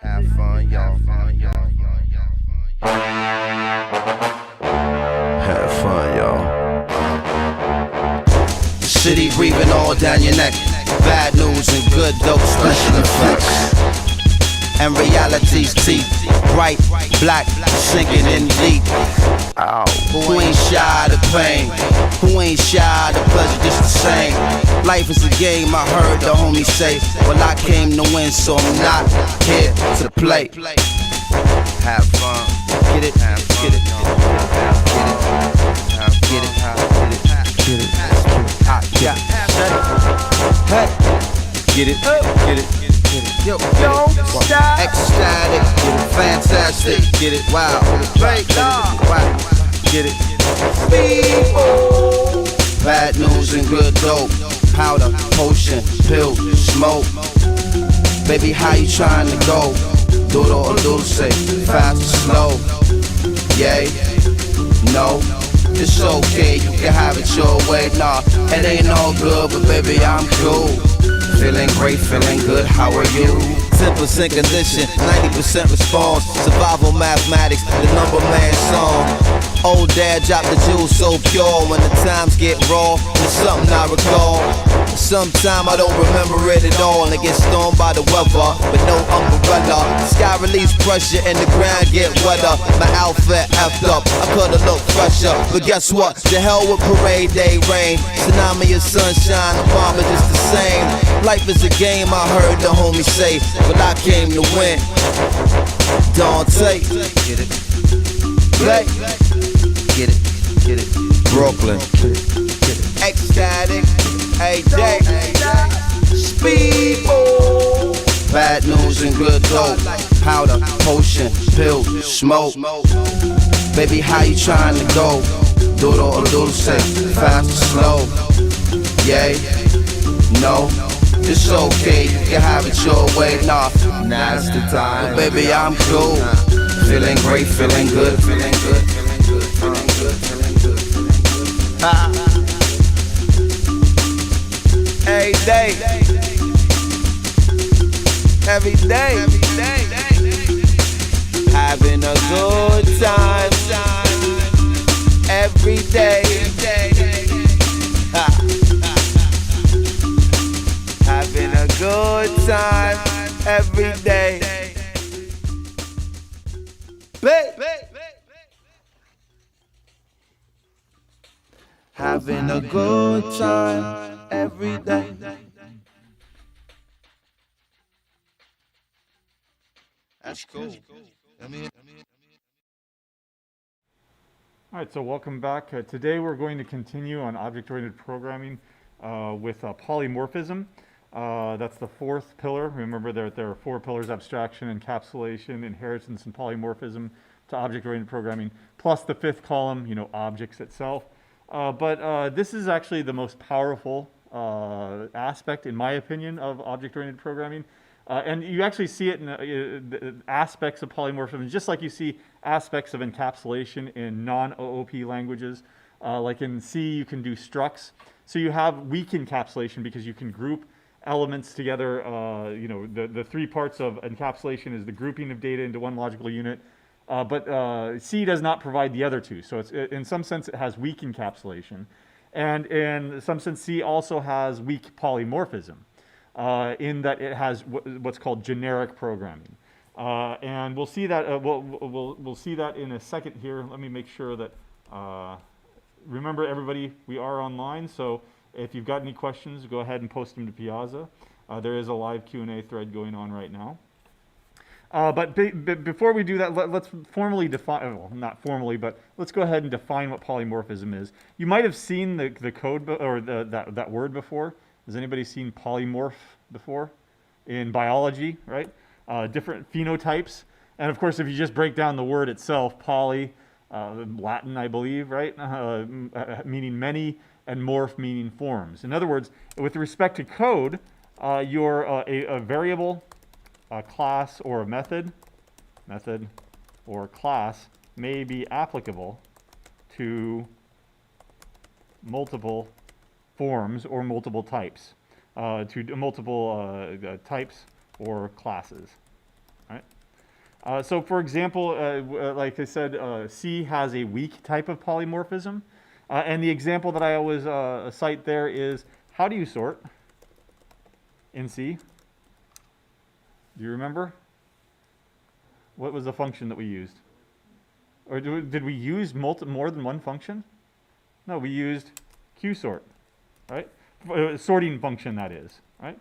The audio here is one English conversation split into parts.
Have fun, y'all. Have fun, y'all. The city breathing all down your neck. Bad news and good dope special effects. And reality's teeth, bright, black, sinking in deep. Ow. Who ain't shy of the pain? Who ain't shy of the pleasure, just the same? Life is a game, I heard the homie say. Well, I came to win, so I'm not here to play. Have fun, get it, get it, get it, get it, get it, get it, hey, get it, get it. Yo, don't stop. Ecstatic, get it, fantastic, get it, wow, get it, wow, get it. People. Bad news and good dope, powder, potion, pill, smoke. Baby, how you trying to go? Do it or do it, say fast or slow. Yay, no, it's okay, you can have it your way. Nah, it ain't all good, but baby, I'm cool. Feeling great, feeling good, how are you? 10% condition, 90% response. Survival mathematics, the number man song. Old dad dropped the jewels so pure. When the times get raw, it's something I recall. Sometime I don't remember it at all. And I get stormed by the weather, but no umbrella. Sky release pressure and the ground get wetter. My outfit effed up, I could've looked fresher. But guess what? The hell with parade day rain. Tsunami of sunshine, the bomb is just the same. Life is a game, I heard the homie say. But I came to win. Dante, get it, play, get it, get it, Brooklyn, get it, ecstatic, a day, speedball. Bad news and good dope, powder, potion, pill, smoke. Baby, how you trying to go? Do it or do it, say fast or slow. Yay, no. It's okay, you can have it your way. Nah, now's the time. But baby, I'm cool. Feeling great, feeling good, feeling good, feeling good, feeling good, feeling good, feeling good. Every day, every day, having a good time, every day. Having a good time every day. Having a good time every day. That's cool. All right, so welcome back. Today we're going to continue on object-oriented programming with polymorphism. That's the fourth pillar. Remember there are four pillars: abstraction, encapsulation, inheritance, and polymorphism to object-oriented programming, plus the fifth column, objects itself. But this is actually the most powerful aspect, in my opinion, of object-oriented programming. And you actually see it in the aspects of polymorphism, just like you see aspects of encapsulation in non-OOP languages. Like in C, you can do structs. So you have weak encapsulation because you can group elements together. The three parts of encapsulation is the grouping of data into one logical unit. But C does not provide the other two. So in some sense, it has weak encapsulation. And in some sense, C also has weak polymorphism. In that it has what's called generic programming, and we'll see that we'll see that in a second here. Let me make sure that remember, everybody, we are online, so if you've got any questions, go ahead and post them to Piazza. There is a live Q&A thread going on right now. But before we do that, let's formally define, well, not formally, but let's go ahead and define what polymorphism is. You might have seen the code or that word before. Has anybody seen polymorph before? In biology, right? Different phenotypes. And of course, if you just break down the word itself, poly, Latin, I believe, right? Meaning many, and morph meaning forms. In other words, with respect to code, you're a variable, a class, or a method or class may be applicable to multiple forms or multiple types, types or classes. right? So for example, like I said, C has a weak type of polymorphism. And the example that I always cite there is, how do you sort in C? Do you remember? What was the function that we used? Or did we use more than one function? No, we used qsort, right? Sorting function, that is, right?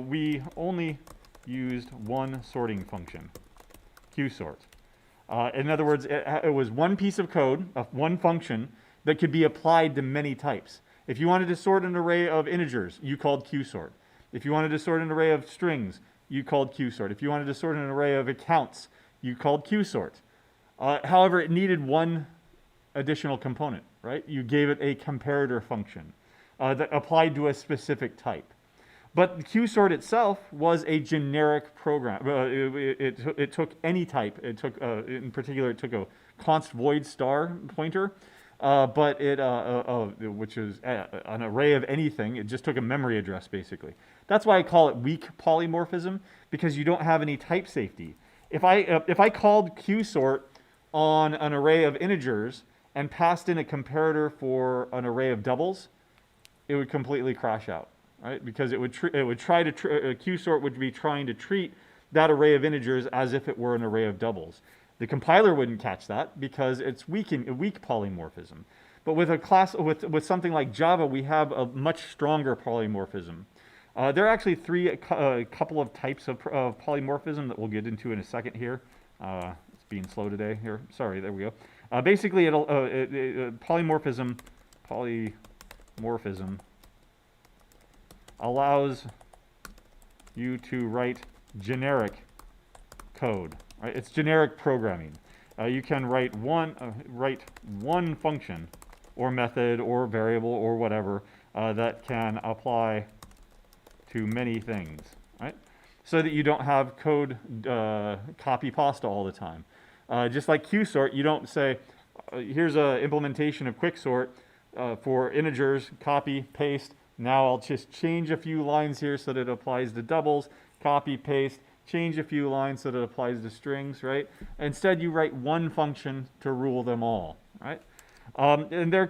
We only used one sorting function, qsort. In other words, it was one piece of code, one function, that could be applied to many types. If you wanted to sort an array of integers, you called qsort. If you wanted to sort an array of strings, you called qsort. If you wanted to sort an array of accounts, you called qsort. However, it needed one additional component, right? You gave it a comparator function that applied to a specific type. But qsort itself was a generic program. It took any type. It took, in particular, it took a const void star pointer, but which is an array of anything. It just took a memory address, basically. That's why I call it weak polymorphism, because you don't have any type safety. If I called qsort on an array of integers and passed in a comparator for an array of doubles, it would completely crash out, right? Because qsort would be trying to treat that array of integers as if it were an array of doubles. The compiler wouldn't catch that because it's weak polymorphism. But with a class, with something like Java, we have a much stronger polymorphism. There are actually a couple of types of polymorphism that we'll get into in a second here. It's being slow today here. Sorry, there we go. Basically, polymorphism allows you to write generic code. Right? It's generic programming. You can write one function or method or variable or whatever that can apply to many things, right? So that you don't have code copy pasta all the time. Just like qsort, you don't say, here's an implementation of quicksort for integers, copy, paste. Now I'll just change a few lines here so that it applies to doubles, copy, paste, change a few lines so that it applies to strings, right? Instead, you write one function to rule them all, right? And there are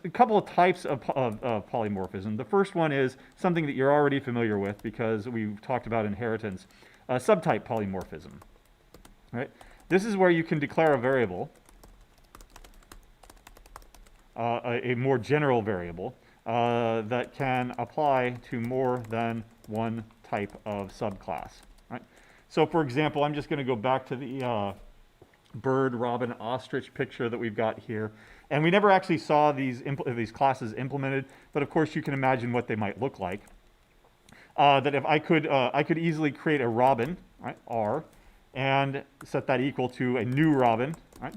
a couple of types of polymorphism. The first one is something that you're already familiar with because we've talked about inheritance, subtype polymorphism, right? This is where you can declare a variable, a more general variable, that can apply to more than one type of subclass, right? So for example, I'm just going to go back to the bird, robin, ostrich picture that we've got here. And we never actually saw these classes implemented, but of course you can imagine what they might look like. That if I could easily create a robin, right, R, and set that equal to a new robin, right,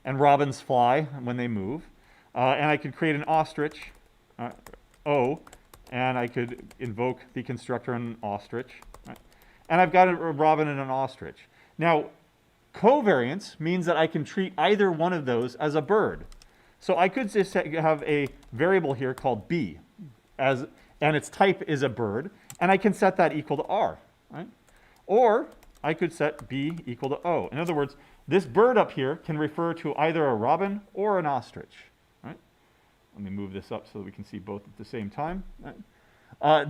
and robins fly when they move. And I could create an ostrich, O, and I could invoke the constructor on an ostrich, right? And I've got a robin and an ostrich. Now, covariance means that I can treat either one of those as a bird. So I could just have a variable here called B, and its type is a bird, and I can set that equal to R, right? Or I could set B equal to O. In other words, this bird up here can refer to either a robin or an ostrich, right? Let me move this up so that we can see both at the same time. Right?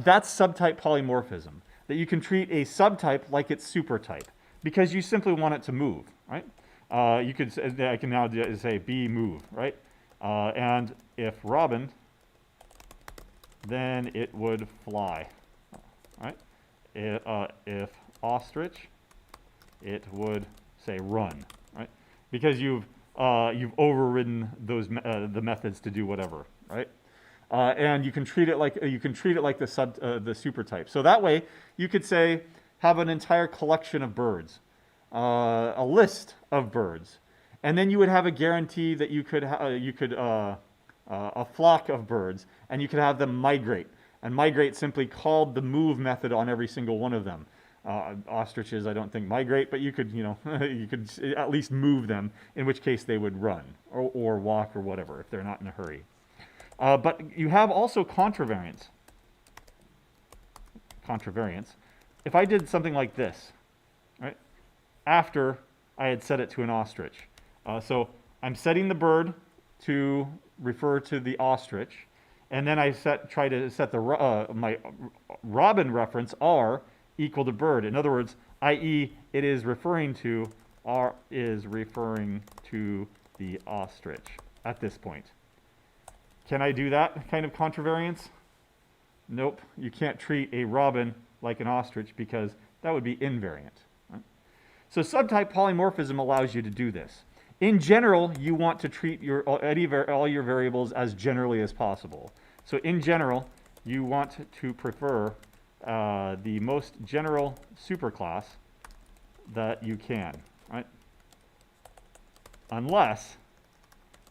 That's subtype polymorphism, that you can treat a subtype like its supertype, because you simply want it to move, right? I can now say B move, right? And if robin, then it would fly, right? If ostrich, it would say run, right? Because you've overridden those the methods to do whatever, right? And you can treat it like the supertype. So that way, you could say have an entire collection of birds, a list of birds, and then you would have a guarantee that you could a flock of birds, and you could have them migrate. And migrate simply called the move method on every single one of them. Ostriches, I don't think migrate, but you could, you could at least move them, in which case they would run or walk or whatever if they're not in a hurry. But you have also contravariance. If I did something like this, right? after I had set it to an ostrich. So I'm setting the bird to refer to the ostrich, and then I try to set the my robin reference R equal to bird. In other words, i.e., it is referring to R is referring to the ostrich at this point. Can I do that kind of contravariance? Nope. You can't treat a robin like an ostrich because that would be invariant. Right? So subtype polymorphism allows you to do this. In general, you want to treat all your variables as generally as possible. So in general, you want to prefer the most general superclass that you can, right? Unless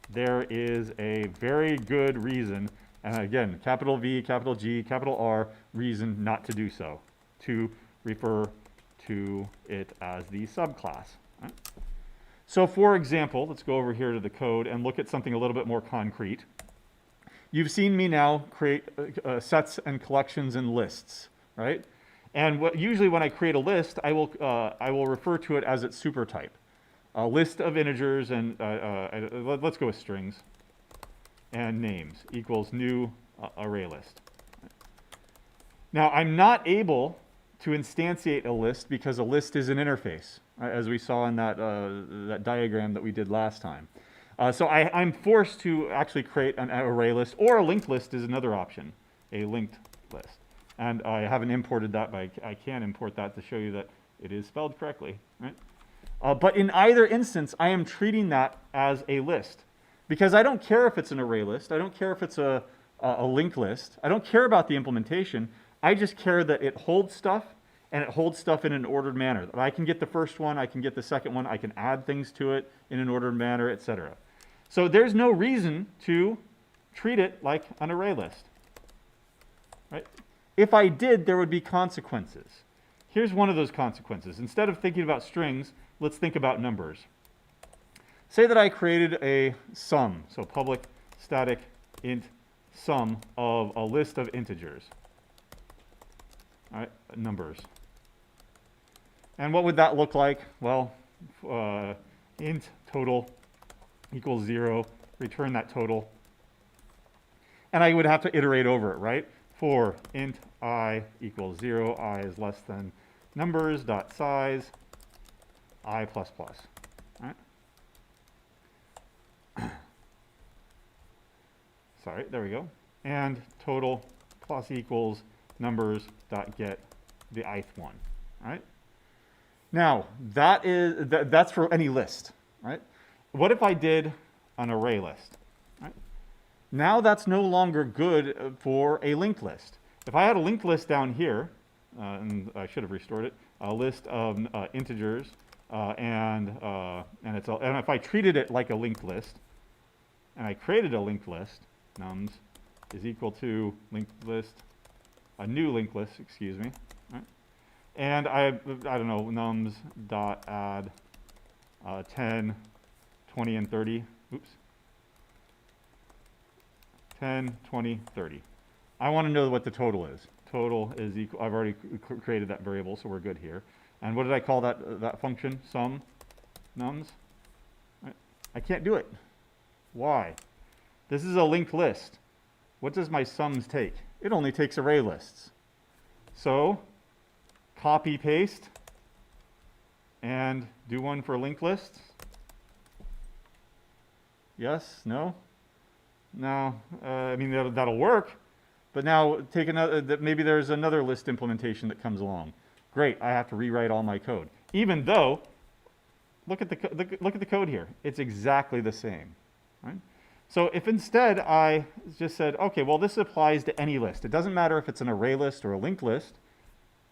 there is a very good reason, and again, capital V, capital G, capital R, reason not to do so, to refer to it as the subclass. Right? So for example, let's go over here to the code and look at something a little bit more concrete. You've seen me now create sets and collections and lists, right? And usually when I create a list, I will refer to it as its supertype. A list of integers and let's go with strings and names equals new array list. Now I'm not able to instantiate a list because a list is an interface, right, as we saw in that diagram that we did last time. So I'm forced to actually create an array list, or a linked list is another option, a linked list. And I haven't imported that, but I can import that to show you that it is spelled correctly, right? But in either instance, I am treating that as a list. Because I don't care if it's an array list. I don't care if it's a linked list. I don't care about the implementation. I just care that it holds stuff, and it holds stuff in an ordered manner. I can get the first one, I can get the second one, I can add things to it in an ordered manner, etc. So there's no reason to treat it like an array list. Right? If I did, there would be consequences. Here's one of those consequences. Instead of thinking about strings, let's think about numbers. Say that I created a sum, so public static int sum of a list of integers, all right, numbers. And what would that look like? Well, int total equals 0, return that total. And I would have to iterate over it, right? For int I equals 0, I is less than numbers dot size I plus plus. Right? Sorry, there we go. And total plus equals numbers dot get the ith one. Right? Now that's for any list. Right? What if I did an array list? Right? Now that's no longer good for a linked list. If I had a linked list down here, and I should have restored it, a list of integers, and if I treated it like a linked list, and I created a linked list, nums is equal to linked list, a new linked list, excuse me, right? And I don't know, nums dot add 10, 20, and 30. Oops. 10, 20, 30. I want to know what the total is. Total is equal. I've already created that variable, so we're good here. And what did I call that function? Sum nums. Right. I can't do it. Why? This is a linked list. What does my sums take? It only takes array lists. So copy paste and do one for linked lists. Yes? No? No. I mean, that'll work. But now take another. Maybe there's another list implementation that comes along. Great. I have to rewrite all my code. Even though, look at the code here. It's exactly the same. Right? So if instead I just said, okay, well this applies to any list. It doesn't matter if it's an array list or a linked list.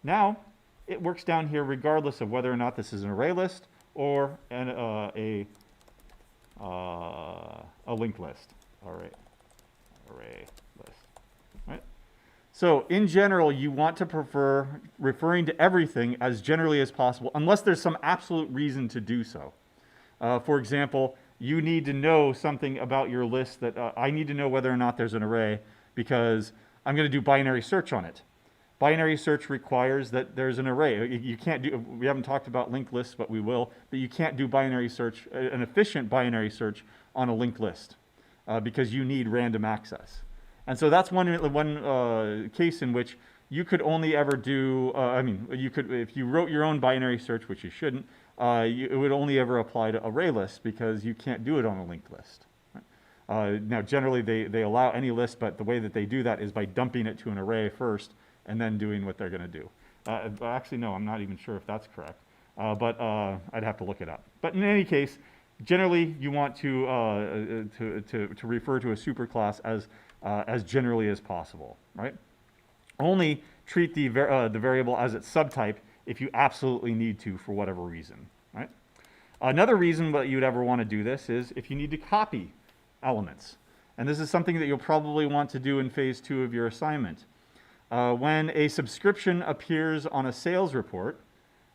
Now it works down here regardless of whether or not this is an array list or a linked list. Array list. Right? So in general, you want to prefer referring to everything as generally as possible, unless there's some absolute reason to do so. For example, you need to know something about your list that I need to know whether or not there's an array because I'm going to do binary search on it. Binary search requires that there's an array. You can't do, we haven't talked about linked lists, but we will, but you can't do binary search, an efficient binary search on a linked list because you need random access. And so that's one case in which you could only ever do, you could, if you wrote your own binary search, which you shouldn't, it would only ever apply to array lists because you can't do it on a linked list. Now, generally, they allow any list, but the way that they do that is by dumping it to an array first and then doing what they're going to do. Actually, no, I'm not even sure if that's correct, but I'd have to look it up. But in any case, generally, you want to refer to a superclass as generally as possible, right? Only treat the variable as its subtype if you absolutely need to for whatever reason, right? Another reason that you'd ever want to do this is if you need to copy elements. And this is something that you'll probably want to do in phase 2 of your assignment. When a subscription appears on a sales report,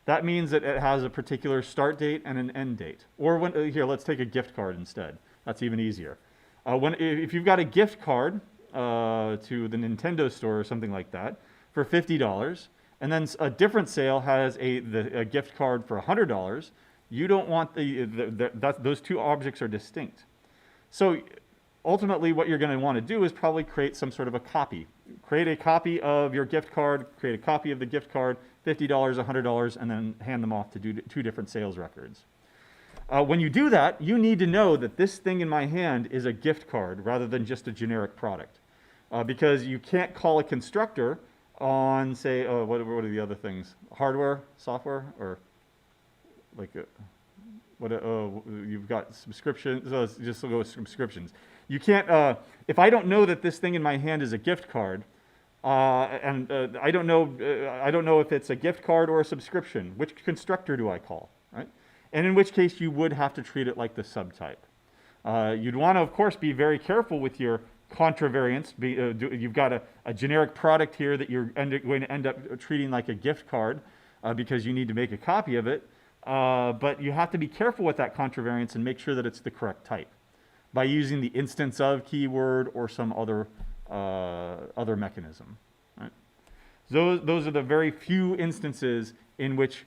that means that it has a particular start date and an end date. Or when, here, let's take a gift card instead. That's even easier. If you've got a gift card to the Nintendo store or something like that for $50, and then a different sale has a gift card for $100, you don't want those two objects are distinct. So ultimately what you're going to want to do is probably create some sort of a copy. Create a copy of your gift card, create a copy of the gift card, $50, $100, and then hand them off to do 2 different sales records. When you do that, you need to know that this thing in my hand is a gift card rather than just a generic product. Because you can't call a constructor on, say, what are the other things? Hardware, software, or like you've got subscriptions, so let's just go with subscriptions. You can't, if I don't know that this thing in my hand is a gift card, and I don't know if it's a gift card or a subscription, which constructor do I call, right? And in which case you would have to treat it like the subtype. You'd want to, of course, be very careful with your contravariants. You've got a generic product here that you're going to end up treating like a gift card because you need to make a copy of it. But you have to be careful with that contravariance and make sure that it's the correct type by using the instance of keyword or some other mechanism. Right? Those are the very few instances in which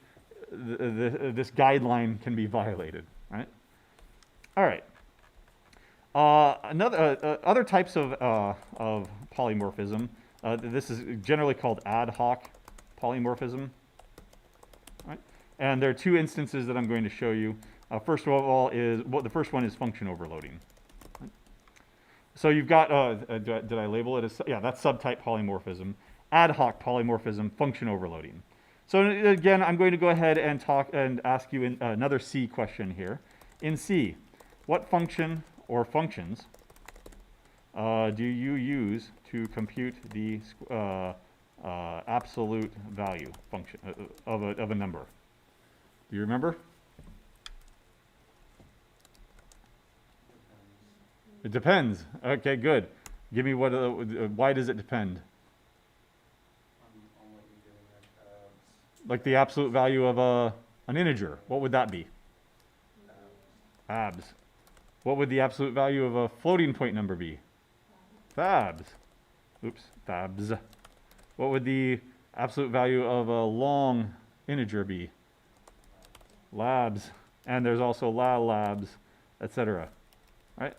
this guideline can be violated. Right? All right. Other types of polymorphism. This is generally called ad hoc polymorphism. Right? And there are 2 instances that I'm going to show you. First of all the first one is function overloading. Right? So you've got, did I label it as, yeah, that's subtype polymorphism. Ad hoc polymorphism, function overloading. So again, I'm going to go ahead and talk and ask you another C question here. In C, what function or functions do you use to compute the absolute value function of a number? Do you remember? It depends. Okay, good. Give me what. Why does it depend? On what you're doing at Like the absolute value of an integer. What would that be? Abs. What would the absolute value of a floating point number be? Fabs. Oops, fabs. What would the absolute value of a long integer be? Labs. And there's also labs, etc. Right?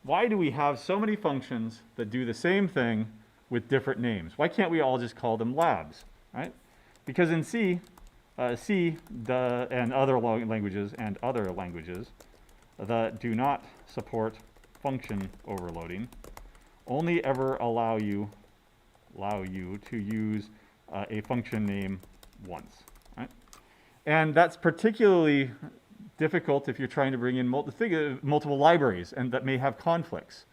Why do we have so many functions that do the same thing with different names? Why can't we all just call them labs? Right? Because in C, and other languages that do not support function overloading only ever allow you to use a function name once, right? And that's particularly difficult if you're trying to bring in multiple libraries and that may have conflicts.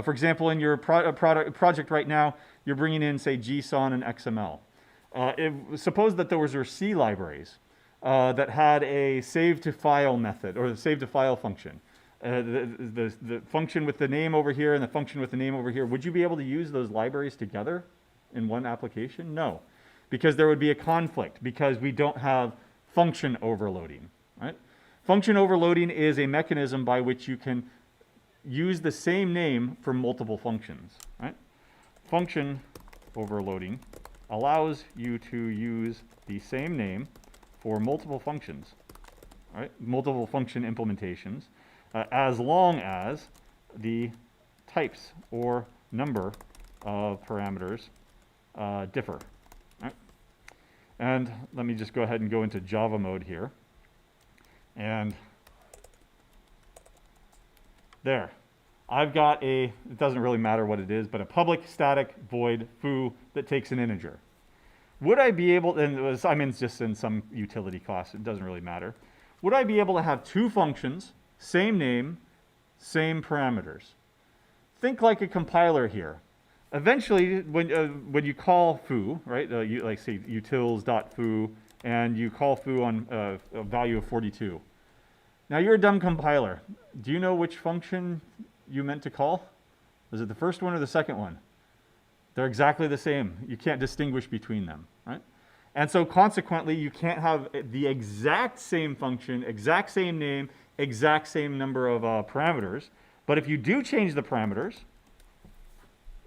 For example, in your project right now, you're bringing in, say, JSON and XML. Suppose that there was your C libraries that had a save to file method or the save to file function. The function with the name over here and the function with the name over here. Would you be able to use those libraries together in one application? No, because there would be a conflict because we don't have function overloading, right? Function overloading is a mechanism by which you can use the same name for multiple functions, right? Function overloading allows you to use the same name for multiple functions, right? Multiple function implementations, as long as the types or number of parameters differ. Right? And let me just go ahead and go into Java mode here. And there. I've got it doesn't really matter what it is, but a public static void foo that takes an integer. Would I be able, and I mean, it's just in some utility class, it doesn't really matter. Would I be able to have two functions, same name, same parameters? Think like a compiler here. Eventually, when you call foo, right, you like say utils.foo, and you call foo on a value of 42. Now you're a dumb compiler. Do you know which function you meant to call? Was it the first one or the second one? They're exactly the same. You can't distinguish between them, right? And so consequently, you can't have the exact same function, exact same name, exact same number of parameters. But if you do change the parameters,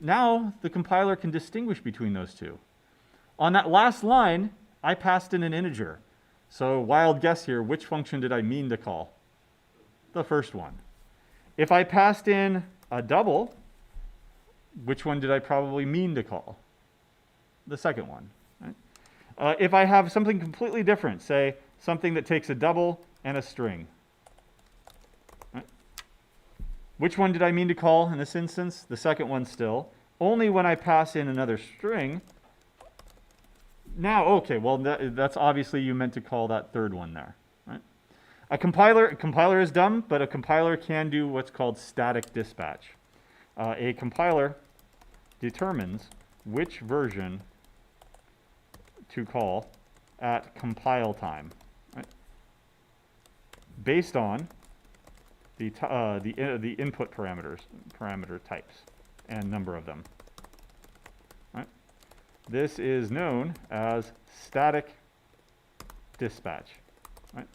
now the compiler can distinguish between those two. On that last line, I passed in an integer. So wild guess here, which function did I mean to call? The first one. If I passed in a double, which one did I probably mean to call? The second one. Right? If I have something completely different, say something that takes a double and a string, right? Which one did I mean to call in this instance? The second one still. Only when I pass in another string. Now, okay, well, that's obviously you meant to call that third one there. Right? A compiler is dumb, but a compiler can do what's called static dispatch. A compiler determines which version to call at compile time, right? Based on the input parameter types and number of them. Right? This is known as static dispatch. Right?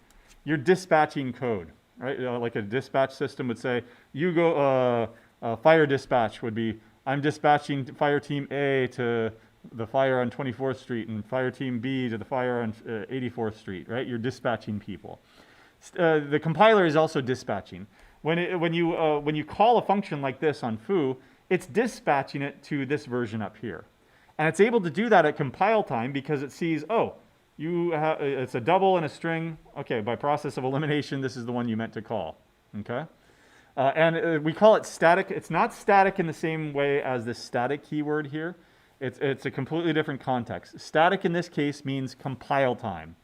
You're dispatching code, right? Like a dispatch system would say, you go. Fire dispatch would be, I'm dispatching fire team A to the fire on 24th Street and fire team B to the fire on 84th Street, right? You're dispatching people. The compiler is also dispatching. When you call a function like this on foo, it's dispatching it to this version up here. And it's able to do that at compile time because it sees, oh, it's a double and a string. Okay, by process of elimination, this is the one you meant to call, okay? And we call it static. It's not static in the same way as the static keyword here. It's a completely different context. Static in this case means compile time.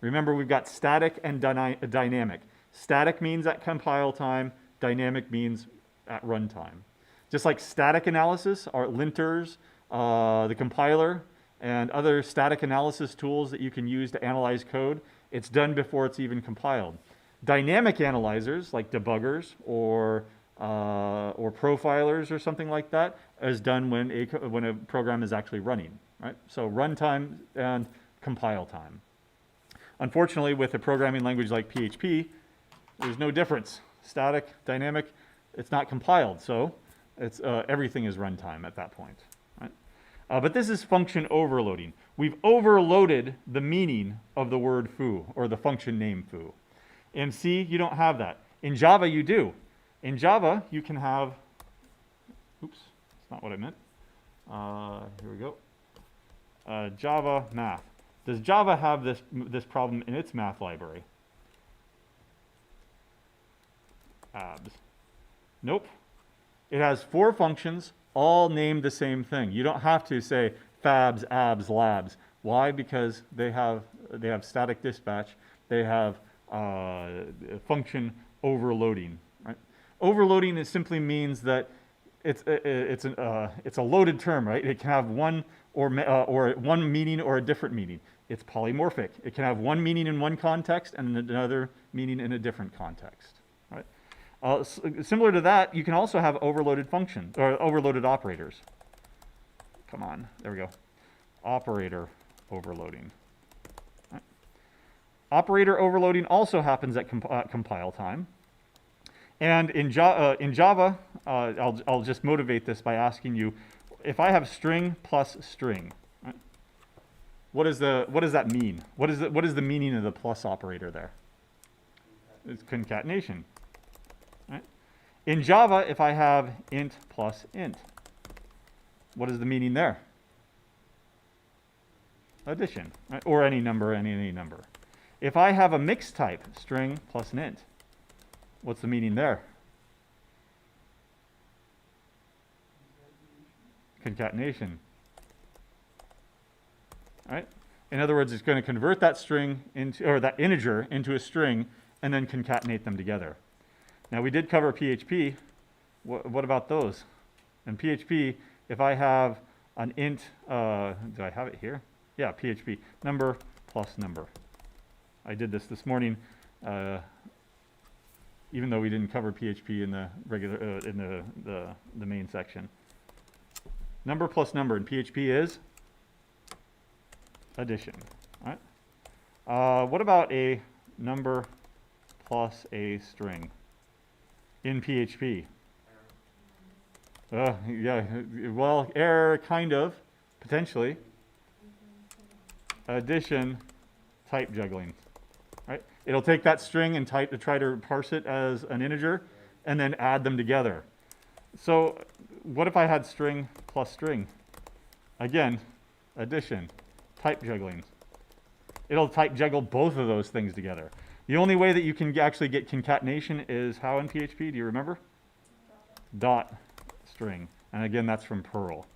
Remember, we've got static and dynamic. Static means at compile time. Dynamic means at runtime. Just like static analysis are linters, the compiler, and other static analysis tools that you can use to analyze code, it's done before it's even compiled. Dynamic analyzers, like debuggers or profilers or something like that, is done when a program is actually running, right? So runtime and compile time. Unfortunately, with a programming language like PHP, there's no difference. Static, dynamic, it's not compiled, so it's everything is runtime at that point, right? But this is function overloading. We've overloaded the meaning of the word foo or the function name foo. In C, you don't have that. In Java, you do. In Java, you can have, oops, that's not what I meant. Here we go. Java math. Does Java have this problem in its math library? Abs. Nope. It has 4 functions, all named the same thing. You don't have to say fabs, abs, labs. Why? Because they have static dispatch. They have function overloading. Right? Overloading simply means that it's a loaded term, right? It can have one or one meaning or a different meaning. It's polymorphic. It can have one meaning in one context and another meaning in a different context. Right? Similar to that, you can also have overloaded functions or overloaded operators. Come on, there we go. Operator overloading. Operator overloading also happens at compile time. And in Java, I'll just motivate this by asking you, if I have string plus string, right? what does that mean? What is the meaning of the plus operator there? It's concatenation. Right? In Java, if I have int plus int, what is the meaning there? Addition, right? Or any number, any number. If I have a mixed type, string plus an int, what's the meaning there? Concatenation. Right? In other words, it's going to convert that string into, or that integer into a string and then concatenate them together. Now we did cover PHP. What about those? In PHP, if I have an int, do I have it here? Yeah, PHP, number plus number. I did this morning, even though we didn't cover PHP in the regular, in the main section. Number plus number in PHP is addition. Right? What about a number plus a string in PHP? Yeah, well, error, kind of, potentially. Addition, type juggling. Right? It'll take that string and try to parse it as an integer and then add them together. So what if I had string plus string? Again, addition, type juggling. It'll type juggle both of those things together. The only way that you can actually get concatenation is how in PHP? Do you remember? Dot string. And again, that's from Perl.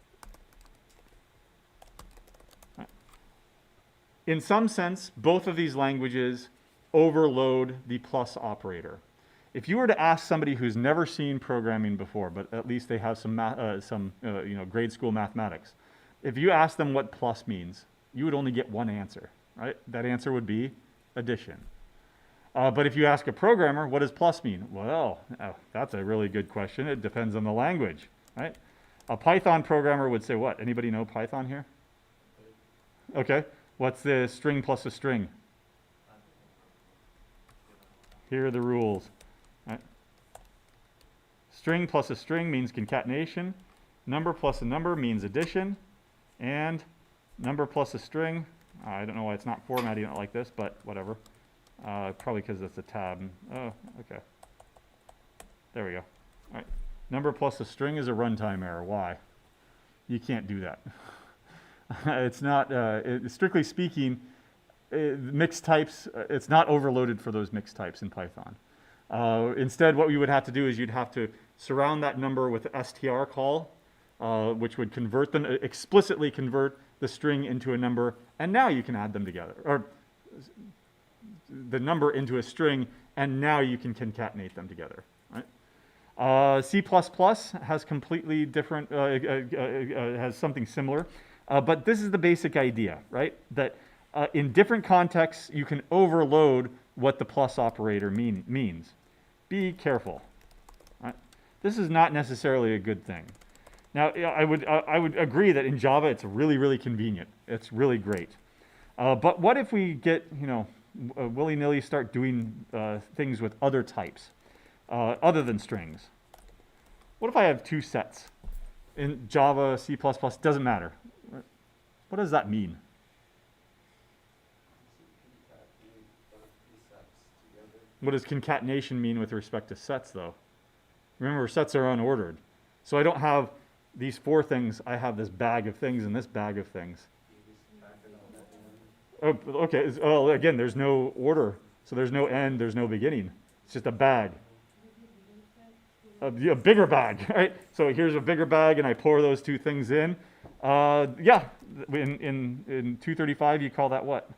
In some sense, both of these languages overload the plus operator. If you were to ask somebody who's never seen programming before, but at least they have some grade school mathematics, if you ask them what plus means, you would only get one answer, right? That answer would be addition. But if you ask a programmer, what does plus mean? Well, that's a really good question. It depends on the language, right? A Python programmer would say what? Anybody know Python here? Okay. What's the string plus a string? Here are the rules. Right? String plus a string means concatenation. Number plus a number means addition. And number plus a string, I don't know why it's not formatting it like this, but whatever. Probably because it's a tab. Oh, okay. There we go. All right. Number plus a string is a runtime error. Why? You can't do that. It's not, strictly speaking, mixed types, it's not overloaded for those mixed types in Python. Instead, what we would have to do is you'd have to surround that number with an str call, which would convert them, explicitly convert the string into a number, and now you can add them together, or the number into a string, and now you can concatenate them together. Right? C++ has completely different, has something similar. But this is the basic idea, right? That in different contexts, you can overload what the plus operator means. Be careful. Right? This is not necessarily a good thing. Now, I would agree that in Java, it's really, really convenient. It's really great. But what if we get, willy-nilly start doing things with other types, other than strings? What if I have two sets? In Java, C++, doesn't matter. What does that mean? What does concatenation mean with respect to sets, though? Remember, sets are unordered. So I don't have these four things. I have this bag of things and this bag of things. Oh, okay. Oh, again, there's no order. So there's no end, there's no beginning. It's just a bag. A bigger bag, right? So here's a bigger bag, and I pour those two things in. Yeah, in 235, you call that what?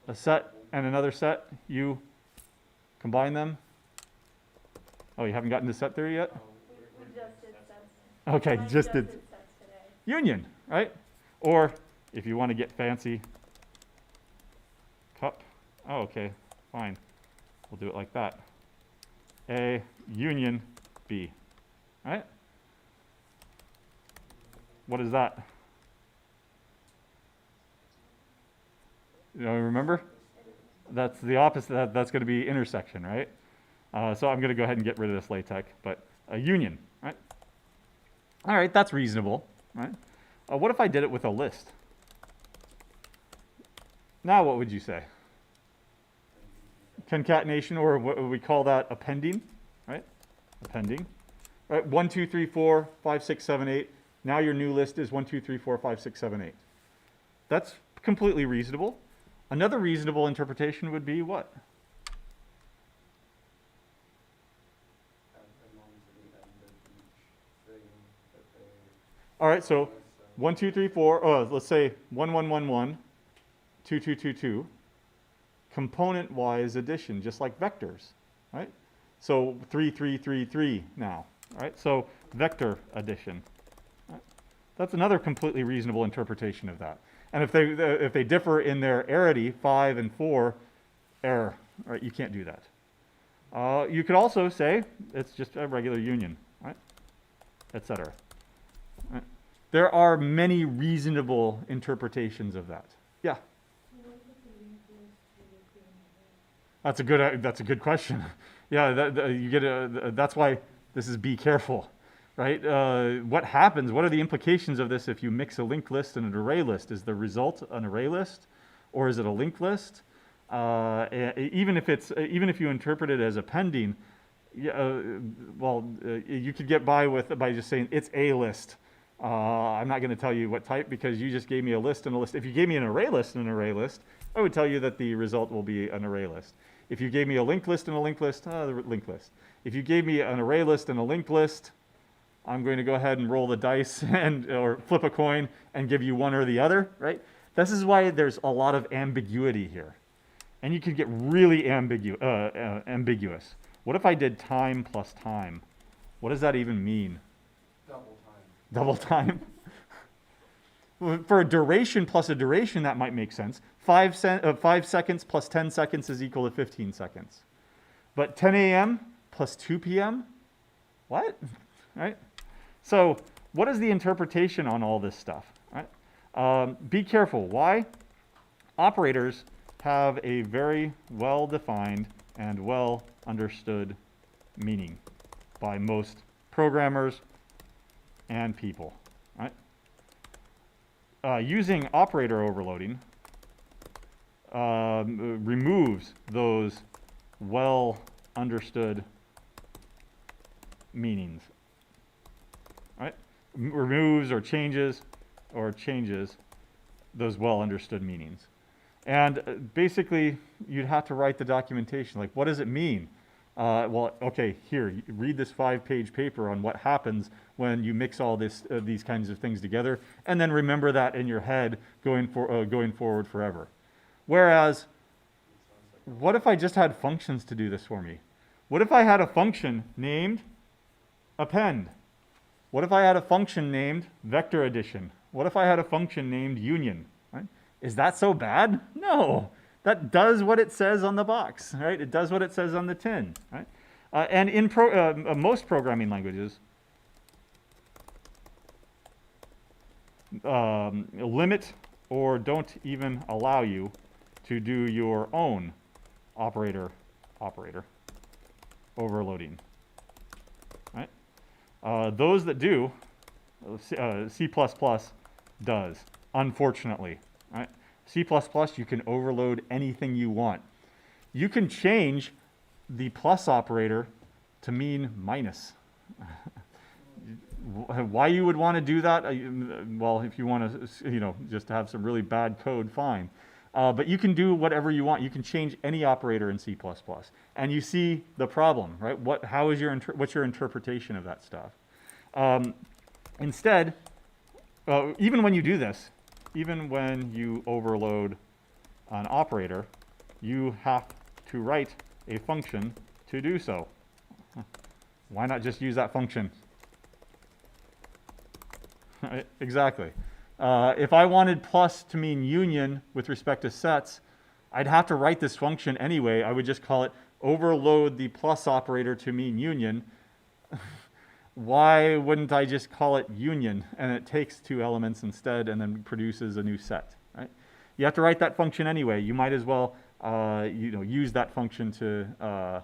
A set and another set. You combine them. Oh, you haven't gotten to set theory yet? We just did sets. Okay, just did sets today. union, right? Or if you want to get fancy, cup. Oh, okay, fine. We'll do it like that. A union B, right? What is that? Remember? That's the opposite. That's going to be intersection, right? So I'm going to go ahead and get rid of this LaTeX, but a union, right? All right, that's reasonable, right? What if I did it with a list? Now what would you say? Concatenation, or what we call that appending, right? Appending. Right, 1, 2, 3, 4, 5, 6, 7, 8. Now your new list is 1, 2, 3, 4, 5, 6, 7, 8. That's completely reasonable. Another reasonable interpretation would be what? As long as they end each thing that they. All right, so 1, 2, 3, 4, let's say 1, 1, 1, 1, 2, 2, 2, 2. Component-wise addition, just like vectors, right? So 3, 3, 3, 3 now, right? So vector addition. Right? That's another completely reasonable interpretation of that. And if they differ in their arity, 5 and 4, error, right? You can't do that. You could also say it's just a regular union, right? Etc. Right? There are many reasonable interpretations of that. Yeah. That's a good question. Yeah, you get that's why this is be careful, right? What happens? What are the implications of this if you mix a linked list and an array list? Is the result an array list, or is it a linked list? Even if you interpret it as appending, you could get by just saying it's a list. I'm not going to tell you what type because you just gave me a list and a list. If you gave me an array list and an array list, I would tell you that the result will be an array list. If you gave me a linked list and a linked list, the linked list. If you gave me an array list and a linked list, I'm going to go ahead and roll the dice or flip a coin and give you one or the other, right? This is why there's a lot of ambiguity here. And you can get really ambiguous. What if I did time plus time? What does that even mean? Double time. For a duration plus a duration, that might make sense. 5 seconds plus 10 seconds is equal to 15 seconds. But 10 a.m. plus 2 p.m.? What? Right? So what is the interpretation on all this stuff? Right? Be careful. Why? Operators have a very well-defined and well-understood meaning by most programmers and people. Right? Using operator overloading removes those well-understood meanings. Right? Removes or changes those well-understood meanings. And basically, you'd have to write the documentation. Like, what does it mean? Well, okay, here, read this 5-page paper on what happens when you mix all these kinds of things together, and then remember that in your head going forward forever. Whereas, what if I just had functions to do this for me? What if I had a function named append? What if I had a function named vector addition? What if I had a function named union? Right? Is that so bad? No. That does what it says on the box, right? It does what it says on the tin, right? And in most programming languages, limit or don't even allow you to do your own operator overloading, right? Those that do, C++ does, unfortunately, right? C++, you can overload anything you want. You can change the plus operator to mean minus. Why you would want to do that? Well, if you want to, just have some really bad code, fine. But you can do whatever you want. You can change any operator in C++, and you see the problem, right? What's your interpretation of that stuff? Instead, even when you do this, even when you overload an operator, you have to write a function to do so. Why not just use that function? Exactly. If I wanted plus to mean union with respect to sets, I'd have to write this function anyway. I would just call it overload the plus operator to mean union. Why wouldn't I just call it union and it takes 2 elements instead and then produces a new set, right? You have to write that function anyway. You might as well use that function to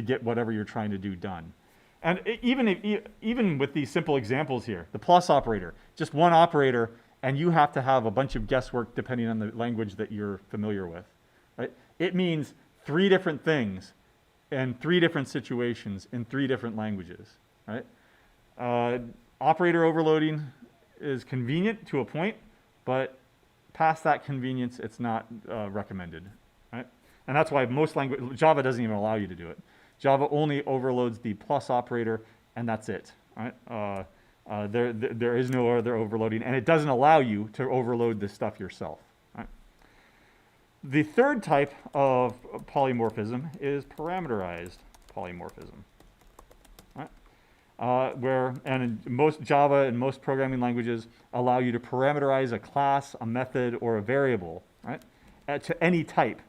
get whatever you're trying to do done. And even with these simple examples here, the plus operator, just one operator, and you have to have a bunch of guesswork depending on the language that you're familiar with, right? It means 3 different things in 3 different situations in 3 different languages, right? Operator overloading is convenient to a point, but past that convenience, it's not recommended, right? And that's why most Java doesn't even allow you to do it. Java only overloads the plus operator, and that's it, right? There is no other overloading, and it doesn't allow you to overload this stuff yourself, right? The third type of polymorphism is parameterized polymorphism, right? In most Java and most programming languages allow you to parameterize a class, a method, or a variable, right, to any type.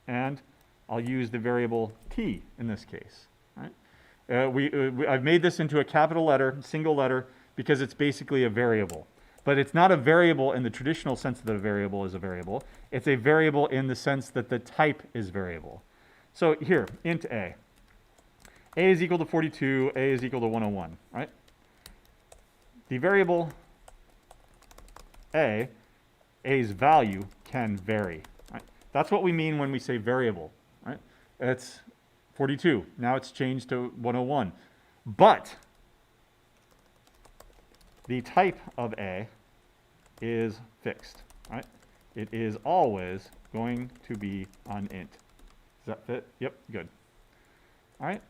And I'll use the variable t in this case, right? I've made this into a capital letter, single letter, because it's basically a variable. But it's not a variable in the traditional sense that a variable is a variable. It's a variable in the sense that the type is variable. So here, int a. A is equal to 42, A is equal to 101, right? The variable A's value can vary, right? That's what we mean when we say variable, right? It's 42. Now it's changed to 101. But the type of A is fixed, right? It is always going to be an int. Does that fit? Yep, good. All right.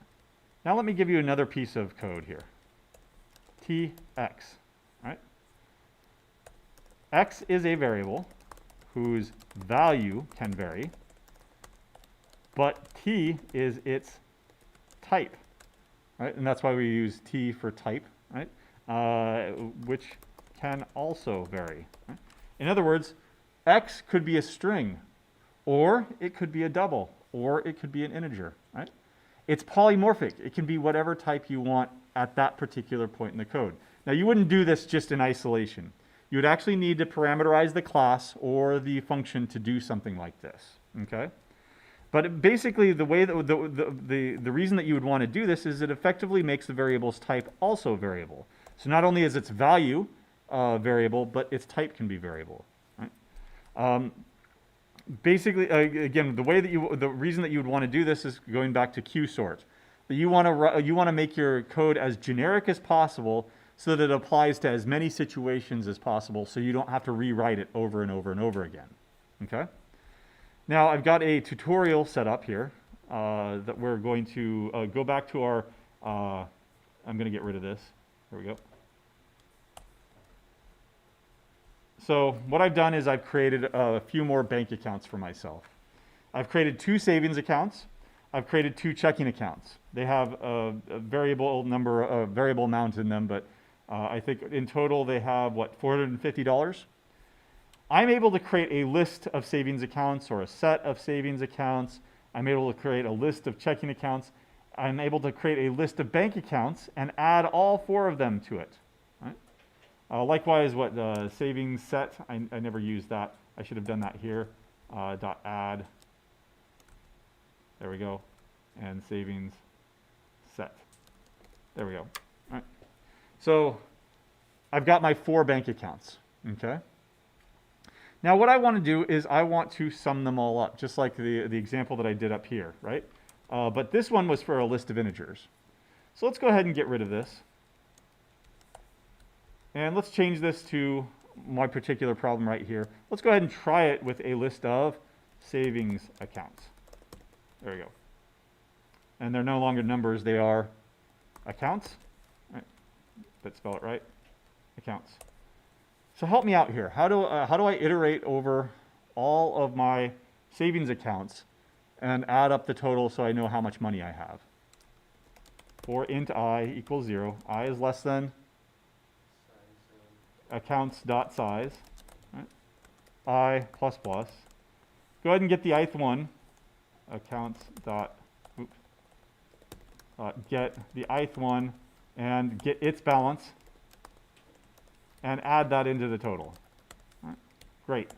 Now let me give you another piece of code here. Tx, right? X is a variable whose value can vary, but t is its type, right? And that's why we use t for type, right? Which can also vary, right? In other words, x could be a string, or it could be a double, or it could be an integer, right? It's polymorphic. It can be whatever type you want at that particular point in the code. Now, you wouldn't do this just in isolation. You would actually need to parameterize the class or the function to do something like this, okay? But basically, the way that the reason that you would want to do this is it effectively makes the variable's type also variable. So not only is its value variable, but its type can be variable, right? Basically, again, the reason that you would want to do this is going back to QSort. That you want to make your code as generic as possible so that it applies to as many situations as possible, so you don't have to rewrite it over and over and over again. Okay. Now I've got a tutorial set up here that we're going to go back to our. I'm going to get rid of this. There we go. So what I've done is I've created a few more bank accounts for myself. I've created 2 savings accounts. I've created 2 checking accounts. They have a variable number, a variable amount in them, but I think in total they have, what, $450? I'm able to create a list of savings accounts or a set of savings accounts. I'm able to create a list of checking accounts. I'm able to create a list of bank accounts and add all 4 of them to it. Likewise, what the savings set, I never used that. I should have done that here. Dot add. There we go. And savings set. There we go. All right. So I've got my 4 bank accounts. Okay. Now what I want to do is I want to sum them all up, just like the example that I did up here, right? But this one was for a list of integers. So let's go ahead and get rid of this. And let's change this to my particular problem right here. Let's go ahead and try it with a list of savings accounts. There we go. And they're no longer numbers, they are accounts. Right. Let's spell it right. Accounts. So help me out here. How do I iterate over all of my savings accounts and add up the total so I know how much money I have? For int I equals 0, I is less than accounts.size, right? I plus plus. Go ahead and get the ith one, get the ith one and get its balance and add that into the total. Right. Great.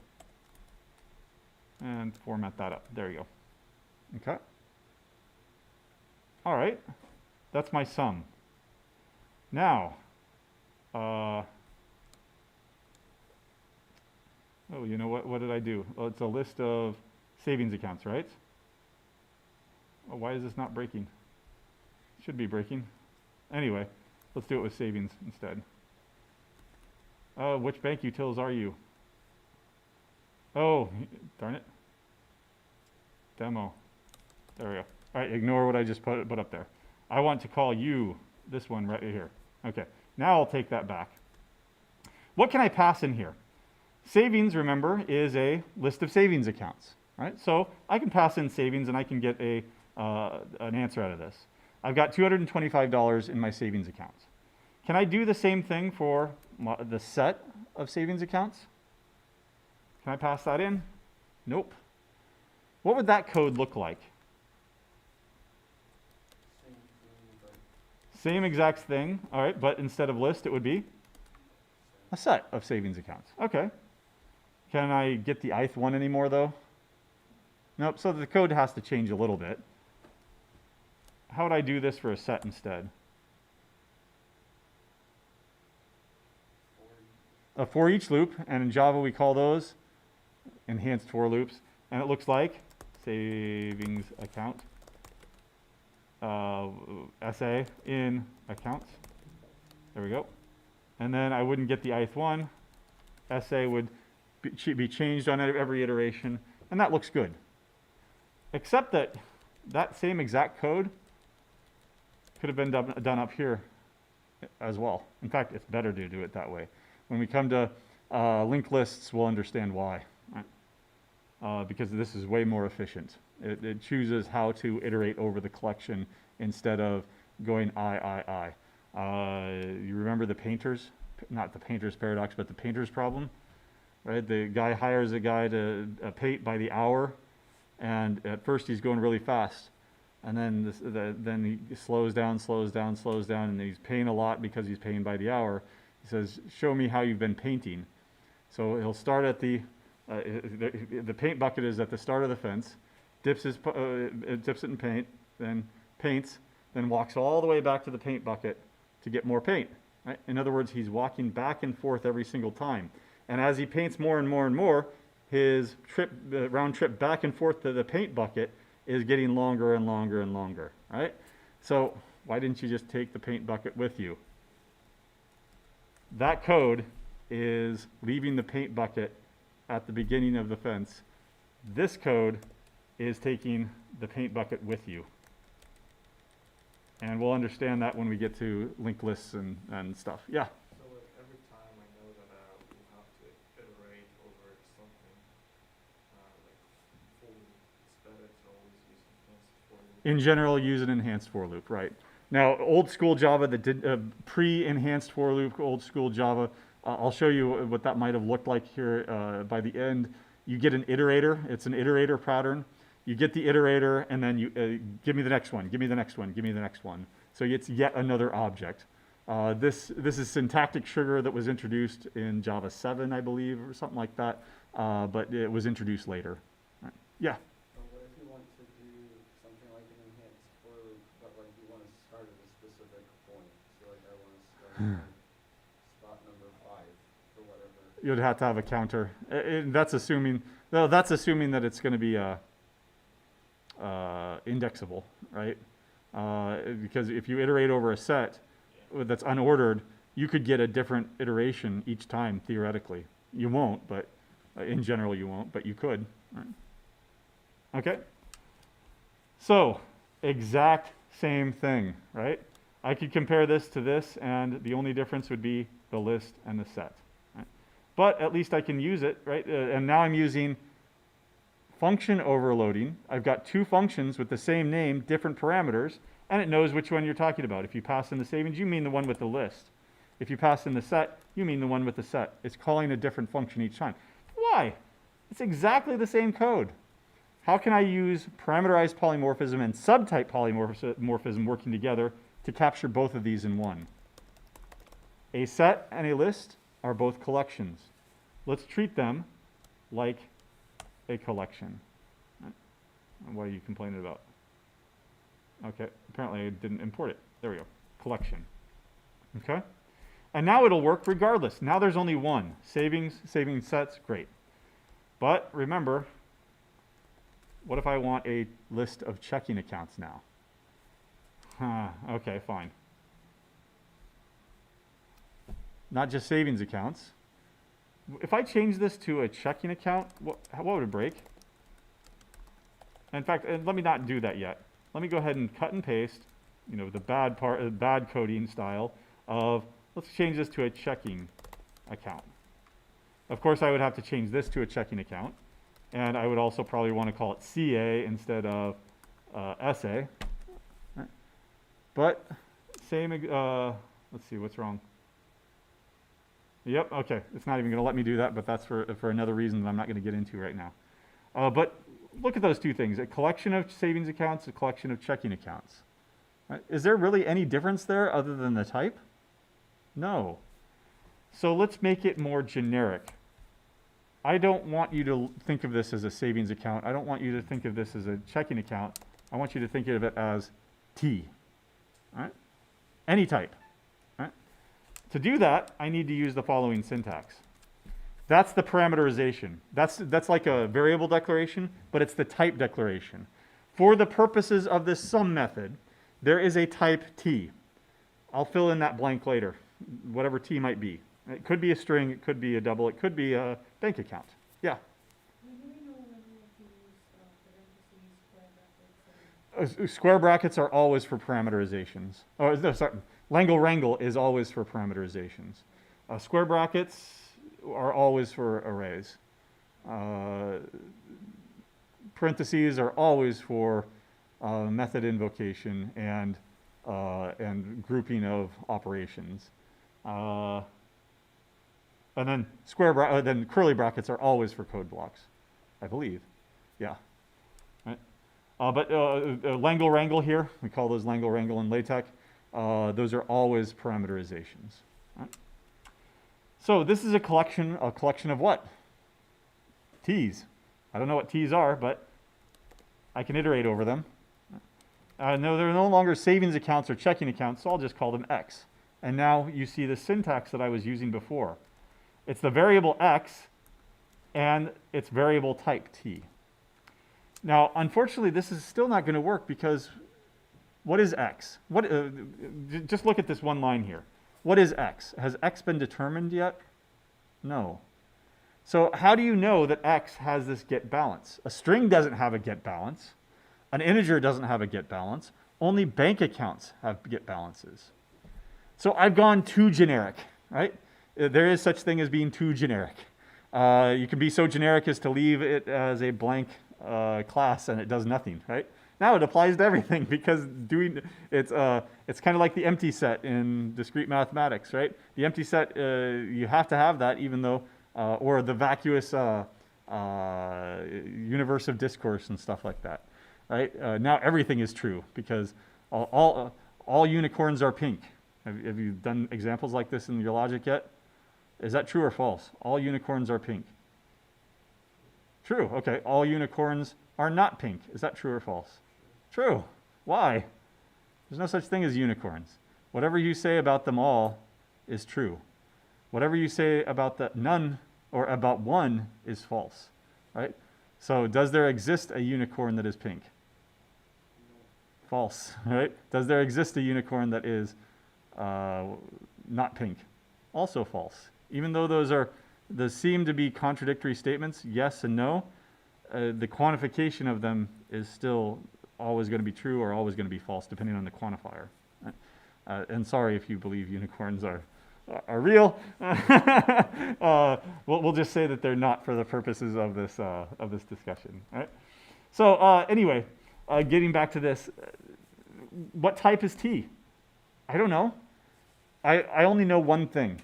And format that up. There you go. Okay. All right. That's my sum. Now, Oh, you know what? What did I do? Well, it's a list of savings accounts, right? Oh, why is this not breaking? Should be breaking. Anyway, let's do it with savings instead. Which bank utils are you? Oh, darn it. Demo. There we go. All right, ignore what I just put up there. I want to call you this one right here. Okay, now I'll take that back. What can I pass in here? Savings, remember, is a list of savings accounts, right? So I can pass in savings and I can get an answer out of this. I've got $225 in my savings account. Can I do the same thing for the set of savings accounts? Can I pass that in? Nope. What would that code look like? Same thing, but Same exact thing, all right, but instead of list, it would be a set of savings accounts. Okay. Can I get the ith one anymore, though? Nope, so the code has to change a little bit. How would I do this for a set instead? A for each loop, and in Java we call those enhanced for loops, and it looks like savings account, SA in accounts. There we go. And then I wouldn't get the ith one. SA would be changed on every iteration, and that looks good. Except that that same exact code could have been done up here as well. In fact, it's better to do it that way. When we come to linked lists, we'll understand why. Right? Because this is way more efficient. It chooses how to iterate over the collection instead of going I. You remember the painters? Not the painter's paradox, but the painter's problem? Right? The guy hires a guy to paint by the hour, and at first he's going really fast. And then then he slows down, and he's paying a lot because he's paying by the hour. He says, show me how you've been painting. So he'll start at the paint bucket is at the start of the fence, dips it in paint, then paints, then walks all the way back to the paint bucket to get more paint. Right? In other words, he's walking back and forth every single time. And as he paints more and more and more, his round trip back and forth to the paint bucket is getting longer and longer and longer, right? So why didn't you just take the paint bucket with you? That code is leaving the paint bucket at the beginning of the fence. This code is taking the paint bucket with you. And we'll understand that when we get to linked lists and stuff. Yeah? so like every time I know that we'll have to iterate over something, like fully, it's better to always use enhanced for loop. In general, use an enhanced for loop, right? Now, old school Java that did pre-enhanced for loop, old school Java, I'll show you what that might have looked like here by the end. You get an iterator. It's an iterator pattern. You get the iterator, and then you give me the next one, give me the next one, give me the next one. So it's yet another object. This is syntactic sugar that was introduced in Java 7, I believe, or something like that, but it was introduced later. Right. Yeah? So what if you want to do something like an enhanced for loop, but like you want to start at a specific point? So like I want to start at spot number 5 or whatever. You'd have to have a counter. That's assuming, well, that's assuming that it's going to be indexable, right? Because if you iterate over a set that's unordered, you could get a different iteration each time, theoretically. You won't, but in general you won't, but you could. Right? Okay? So, exact same thing, right? I could compare this to this, and the only difference would be the list and the set. Right? But at least I can use it, right? And now I'm using function overloading. I've got two functions with the same name, different parameters, and it knows which one you're talking about. If you pass in the savings, you mean the one with the list. If you pass in the set, you mean the one with the set. It's calling a different function each time. Why? It's exactly the same code. How can I use parameterized polymorphism and subtype polymorphism working together to capture both of these in one? A set and a list are both collections. Let's treat them like a collection. Right? What are you complaining about? Okay, apparently I didn't import it. There we go, collection. Okay, and now it'll work regardless. Now there's only one. Savings sets, great. But remember, what if I want a list of checking accounts now? Okay, fine. Not just savings accounts. If I change this to a checking account, what would it break? In fact, let me not do that yet. Let me go ahead and cut and paste, the bad coding style of, let's change this to a checking account. Of course, I would have to change this to a checking account. And I would also probably want to call it CA instead of SA. Right. But same, let's see, what's wrong? Yep, okay. It's not even going to let me do that, but that's for another reason that I'm not going to get into right now. But look at those two things, a collection of savings accounts, a collection of checking accounts. Right? Is there really any difference there other than the type? No. So let's make it more generic. I don't want you to think of this as a savings account. I don't want you to think of this as a checking account. I want you to think of it as T. Right? Any type. Right? To do that, I need to use the following syntax. That's the parameterization. That's like a variable declaration, but it's the type declaration. For the purposes of this sum method, there is a type T. I'll fill in that blank later, whatever T might be. It could be a string, it could be a double, it could be a bank account. Yeah? Square brackets are always for parameterizations. Oh, no, sorry. Langle-Wrangle is always for parameterizations. Square brackets are always for arrays. Parentheses are always for method invocation and grouping of operations. And then then curly brackets are always for code blocks, I believe. Yeah. Right. But Langle-Wrangle here, we call those Langle-Wrangle in LaTeX. Those are always parameterizations. Right. So this is a collection of what? T's. I don't know what T's are, but I can iterate over them. No, they're no longer savings accounts or checking accounts, so I'll just call them X. And now you see the syntax that I was using before. It's the variable X and its variable type T. Now, unfortunately, this is still not going to work because what is X? Just look at this one line here. What is X? Has X been determined yet? No. So how do you know that X has this get balance? A string doesn't have a get balance. An integer doesn't have a get balance. Only bank accounts have get balances. So I've gone too generic, right? There is such thing as being too generic. You can be so generic as to leave it as a blank class and it does nothing, right? Now it applies to everything because it's kind of like the empty set in discrete mathematics, right? The empty set, you have to have that even though, or the vacuous universe of discourse and stuff like that, right? Now everything is true because all unicorns are pink. Have you done examples like this in your logic yet? Is that true or false? All unicorns are pink. True. Okay. All unicorns are not pink. Is that true or false? True. Why? There's no such thing as unicorns. Whatever you say about them all is true. Whatever you say about the none or about one is false, right? So does there exist a unicorn that is pink? False, right? Does there exist a unicorn that is not pink? Also false. Even though those seem to be contradictory statements, yes and no, the quantification of them is still always going to be true or always going to be false, depending on the quantifier. And sorry if you believe unicorns are real. We'll just say that they're not for the purposes of this discussion. Right? So anyway, getting back to this, what type is T? I don't know. I only know one thing,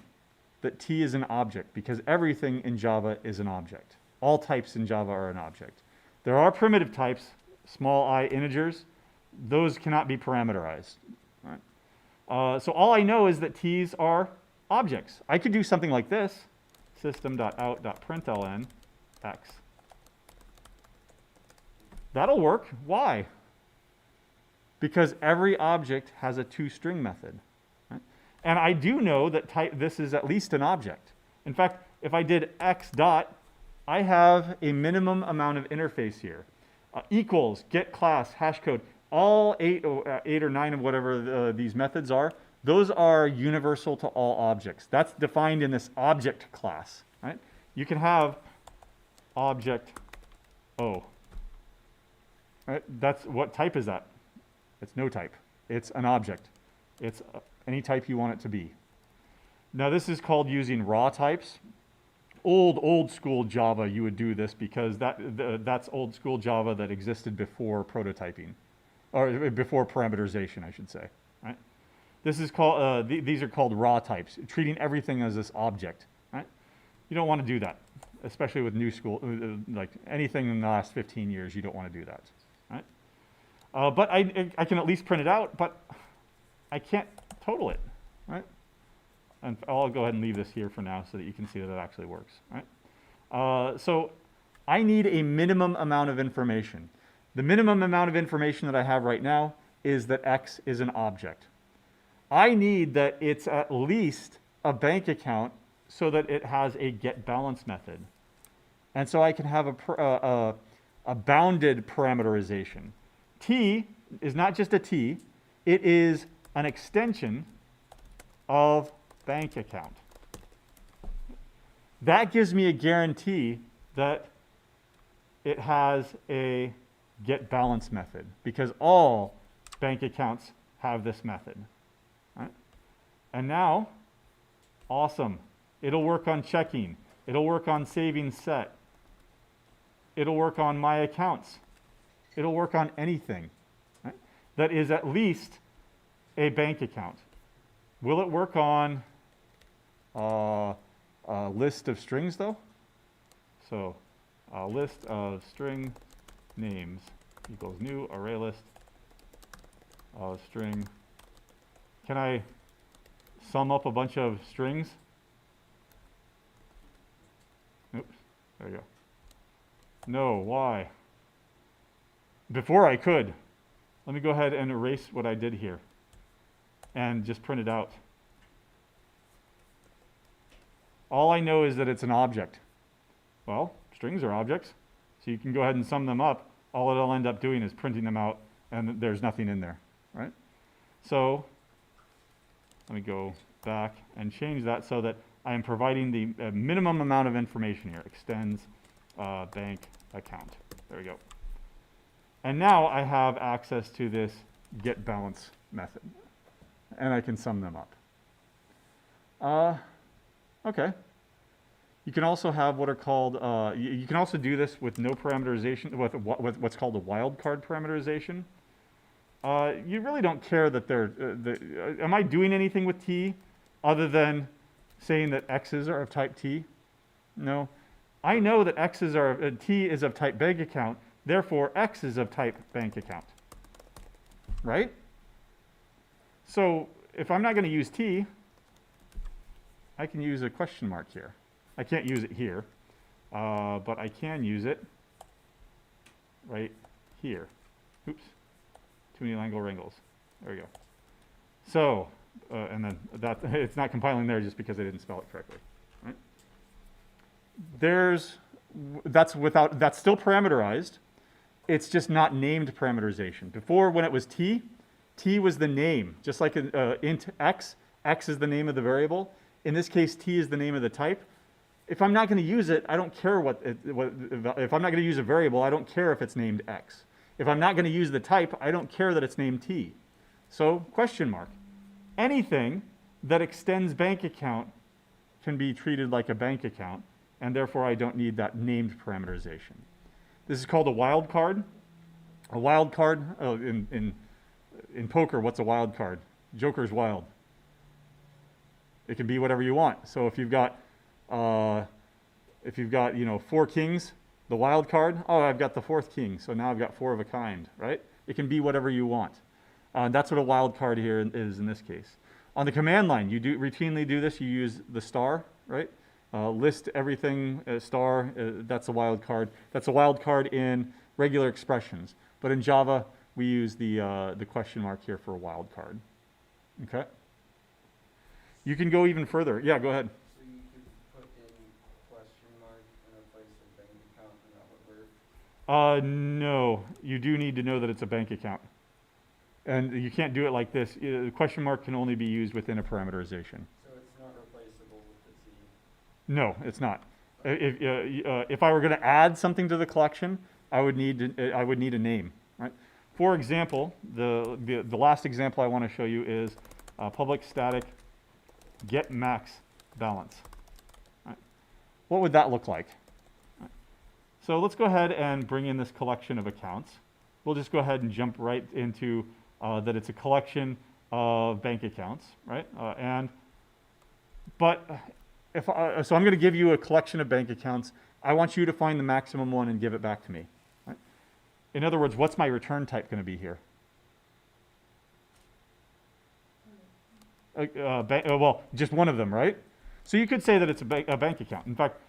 that T is an object, because everything in Java is an object. All types in Java are an object. There are primitive types, small I integers. Those cannot be parameterized. Right? So all I know is that T's are objects. I could do something like this, system.out.println x. That'll work. Why? Because every object has a toString method. Right? And I do know that this is at least an object. In fact, if I did x dot I have a minimum amount of interface here. Equals, get class, hash code, all eight or nine of whatever these methods are, those are universal to all objects. That's defined in this object class, right? You can have object O. Right? That's, what type is that? It's no type. It's an object. It's any type you want it to be. Now this is called using raw types. Old school Java, you would do this because that's old school Java that existed before prototyping, or before parameterization, I should say. Right? This is called. These are called raw types, treating everything as this object. Right? You don't want to do that, especially with new school, like anything in the last 15 years. You don't want to do that. Right? But I can at least print it out, but I can't total it. Right? And I'll go ahead and leave this here for now so that you can see that it actually works. Right? So I need a minimum amount of information. The minimum amount of information that I have right now is that X is an object. I need that it's at least a bank account so that it has a get balance method. And so I can have a bounded parameterization. T is not just a T, it is an extension of bank account. That gives me a guarantee that it has a get balance method because all bank accounts have this method. Right? And now, awesome. It'll work on checking. It'll work on savings set. It'll work on my accounts. It'll work on anything, right? That is at least a bank account. Will it work on a list of strings though? So a list of string names equals new array list of string. Can I sum up a bunch of strings? Oops, there you go. No, why? Before I could. Let me go ahead and erase what I did here and just print it out. All I know is that it's an object. Well, strings are objects, so you can go ahead and sum them up. All it'll end up doing is printing them out, and there's nothing in there, right? So let me go back and change that so that I am providing the minimum amount of information here. Extends bank account. There we go. And now I have access to this get balance method, and I can sum them up. Okay. You can also have what are called, you can also do this with no parameterization, with what's called a wildcard parameterization. You really don't care that they're, am I doing anything with T other than saying that X's are of type T? No. I know that X's are, T is of type bank account, therefore X is of type bank account. Right? So if I'm not going to use T, I can use a question mark here. I can't use it here, but I can use it right here. Oops, too many Langle wrangles. There we go. So, and then that it's not compiling there just because I didn't spell it correctly. Right? That's still parameterized. It's just not named parameterization. Before, when it was T was the name, just like int X. X is the name of the variable. In this case, T is the name of the type. If I'm not going to use it, I don't care if I'm not going to use a variable, I don't care if it's named X. If I'm not going to use the type, I don't care that it's named T. So, question mark. Anything that extends bank account can be treated like a bank account, and therefore I don't need that named parameterization. This is called a wildcard. A wildcard, in poker, what's a wildcard? Joker's wild. It can be whatever you want. So if you've got 4 kings, the wild card, oh, I've got the 4th king, so now I've got 4 of a kind, right? It can be whatever you want. That's what a wild card here is in this case. On the command line, you routinely do this. You use the star, right? List everything star. That's a wild card. That's a wild card in regular expressions. But in Java, we use the question mark here for a wild card. Okay. You can go even further. Yeah, go ahead. So you could put in question mark in a place of bank No, you do need to know that it's a bank account. And you can't do it like this. The question mark can only be used within a parameterization. So it's not replaceable with the T. No, it's not. If I were going to add something to the collection, I would need a name, right? For example, the last example I want to show you is public static get max balance. Right? What would that look like? Right. So let's go ahead and bring in this collection of accounts. We'll just go ahead and jump right into that it's a collection of bank accounts, right? So I'm going to give you a collection of bank accounts. I want you to find the maximum one and give it back to me. Right? In other words, what's my return type going to be here? Well, just one of them, right? So you could say that it's a bank account. In fact,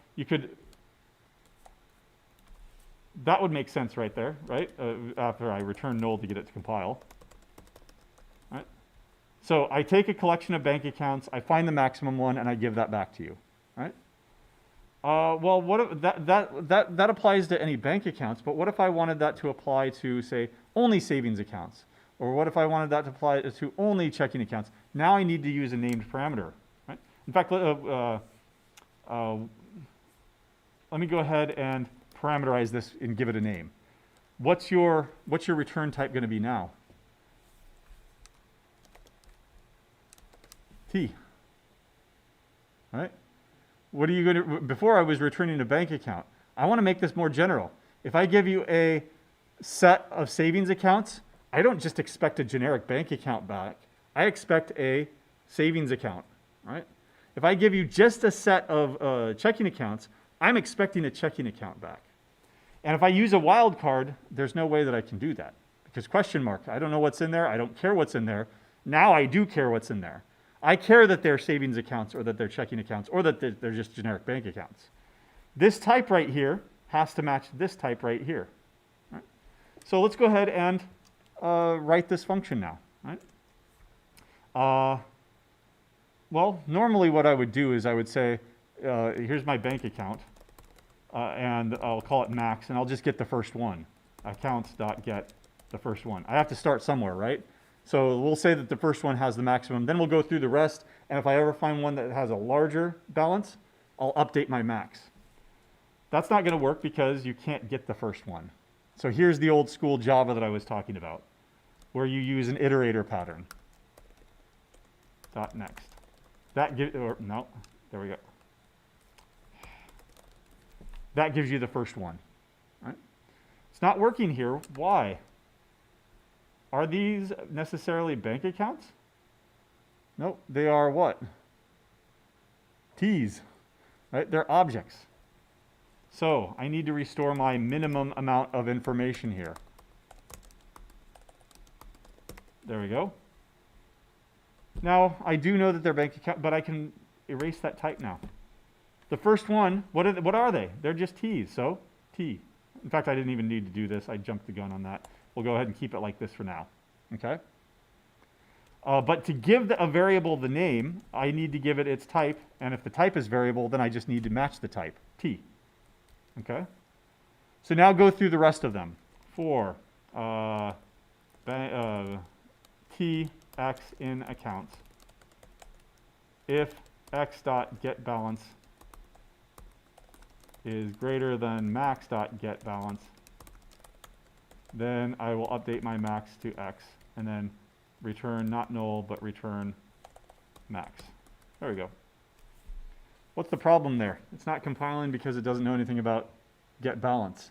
that would make sense right there, right? After I return null to get it to compile. Right? So I take a collection of bank accounts, I find the maximum one, and I give that back to you, right? Well, what if that applies to any bank accounts, but what if I wanted that to apply to, say, only savings accounts? Or what if I wanted that to apply to only checking accounts? Now I need to use a named parameter, right? In fact, let me go ahead and parameterize this and give it a name. What's your return type going to be now? T. Right? What are you going to, before I was returning a bank account. I want to make this more general. If I give you a set of savings accounts, I don't just expect a generic bank account back. I expect a savings account, right? If I give you just a set of checking accounts, I'm expecting a checking account back. And if I use a wildcard, there's no way that I can do that. Because question mark, I don't know what's in there. I don't care what's in there. Now I do care what's in there. I care that they're savings accounts or that they're checking accounts or that they're just generic bank accounts. This type right here has to match this type right here. Right? So let's go ahead and write this function now. Right? Well, normally what I would do is I would say, here's my bank account, and I'll call it max, and I'll just get the first one. Accounts.get the first one. I have to start somewhere, right? So we'll say that the first one has the maximum. Then we'll go through the rest, and if I ever find one that has a larger balance, I'll update my max. That's not going to work because you can't get the first one. So here's the old school Java that I was talking about, where you use an iterator pattern. Dot next. That gives, no, there we go. That gives you the first one. Right? It's not working here. Why? Are these necessarily bank accounts? Nope, they are what? T's, right? They're objects. So I need to restore my minimum amount of information here. There we go. Now, I do know that they're bank account, but I can erase that type now. The first one, what are they? They're just T's, so T. In fact, I didn't even need to do this. I jumped the gun on that. We'll go ahead and keep it like this for now, okay? But to give a variable the name, I need to give it its type, and if the type is variable, then I just need to match the type, T, okay? So now go through the rest of them. For T x in accounts, if x.getBalance is greater than max.getBalance, then I will update my max to x, and then return not null, but return max. There we go. What's the problem there? It's not compiling because it doesn't know anything about getBalance.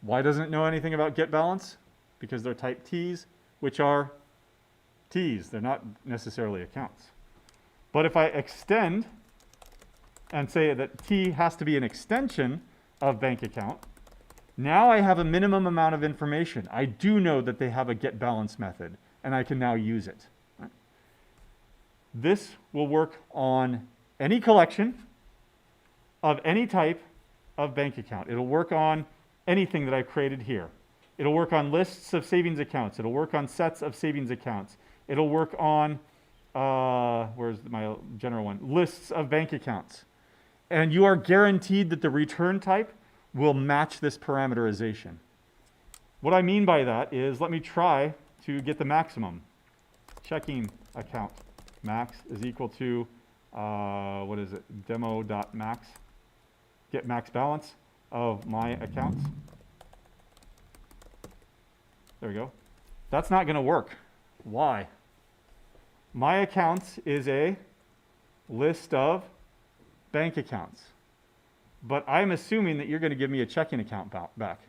Why doesn't it know anything about getBalance? Because they're type T's, which are T's. They're not necessarily accounts. But if I extend and say that T has to be an extension of bank account, now I have a minimum amount of information. I do know that they have a getBalance method, and I can now use it. Right? This will work on any collection of any type of bank account. It'll work on anything that I've created here. It'll work on lists of savings accounts. It'll work on sets of savings accounts. It'll work on, where's my general one? Lists of bank accounts. And you are guaranteed that the return type will match this parameterization. What I mean by that is, let me try to get the maximum. Checking account max is equal to, what is it, demo.max, get max balance of my accounts. There we go. That's not going to work. Why? My accounts is a list of bank accounts. But I'm assuming that you're going to give me a checking account back,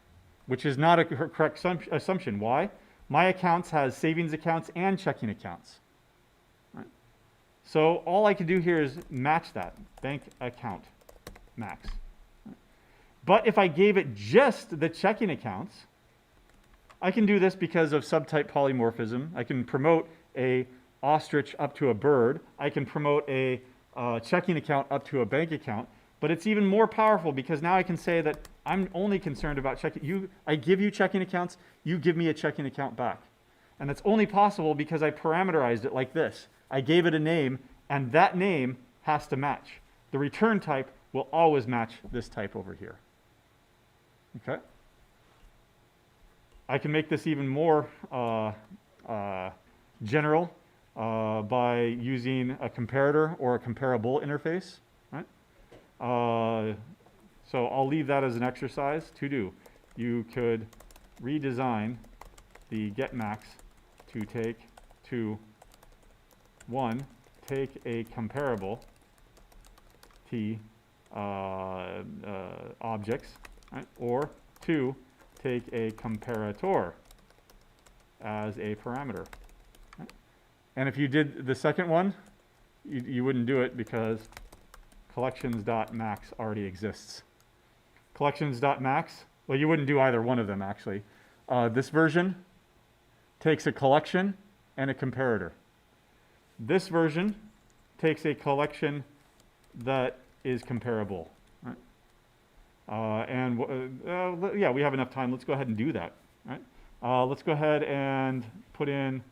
which is not a correct assumption. Why? My accounts has savings accounts and checking accounts. Right? So all I can do here is match that, bank account max. Right? But if I gave it just the checking accounts, I can do this because of subtype polymorphism. I can promote a ostrich up to a bird. I can promote a checking account up to a bank account. But it's even more powerful because now I can say that I'm only concerned about checking. I give you checking accounts, you give me a checking account back. And that's only possible because I parameterized it like this. I gave it a name, and that name has to match. The return type will always match this type over here. Okay? I can make this even more general by using a comparator or a comparable interface. Right? So I'll leave that as an exercise to do. You could redesign the getMax to take take a comparable T objects, right? Or 2, take a comparator as a parameter. Right? And if you did the second one, you wouldn't do it because collections.max already exists. Collections.max, well, you wouldn't do either one of them, actually. This version takes a collection and a comparator. This version takes a collection that is comparable. Right? Yeah, we have enough time. Let's go ahead and do that. Right? Let's go ahead and put in,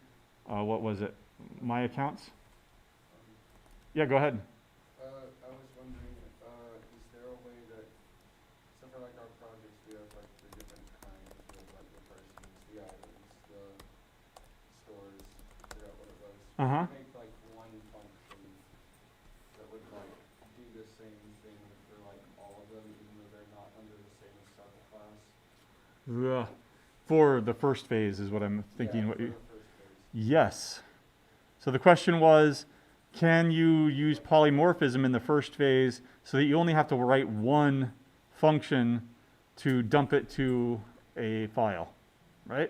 what was it, my accounts? Yeah, go ahead. I was wondering, is there a way that, so for like our projects, we have like the different kinds, we have like the persons, the items, the stores, I forgot what it was. Uh-huh. Make like one function that would like do the same thing for like all of them, even though they're not under the same subclass. For the first phase is what I'm thinking. Yeah, What for you, the first phase. yes. So the question was, can you use polymorphism in the first phase so that you only have to write one function to dump it to a file, right?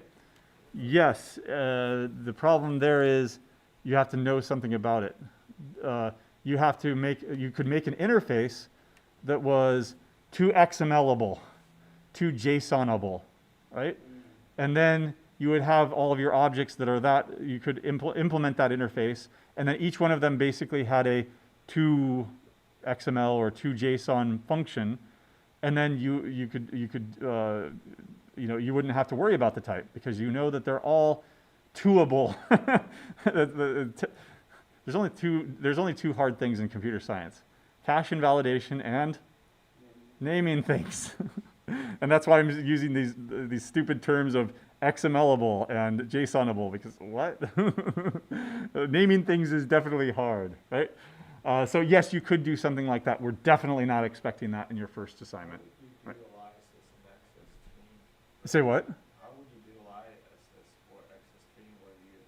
Yes. The problem there is you have to know something about it. You could make an interface that was too XMLable, too JSONable, right? And then you would have all of your objects that are that, you could implement that interface, and then each one of them basically had a to XML or to JSON function, and then you wouldn't have to worry about the type because you know that they're all twoable. There's only two hard things in computer science: cache invalidation and naming things. And that's why I'm using these stupid terms of XMLable and JSONable, because what? Naming things is definitely hard, right? So yes, you could do something like that. We're definitely not expecting that in your first assignment. How would Right. you utilize this in access stream? Say what? How would you utilize this for access stream where you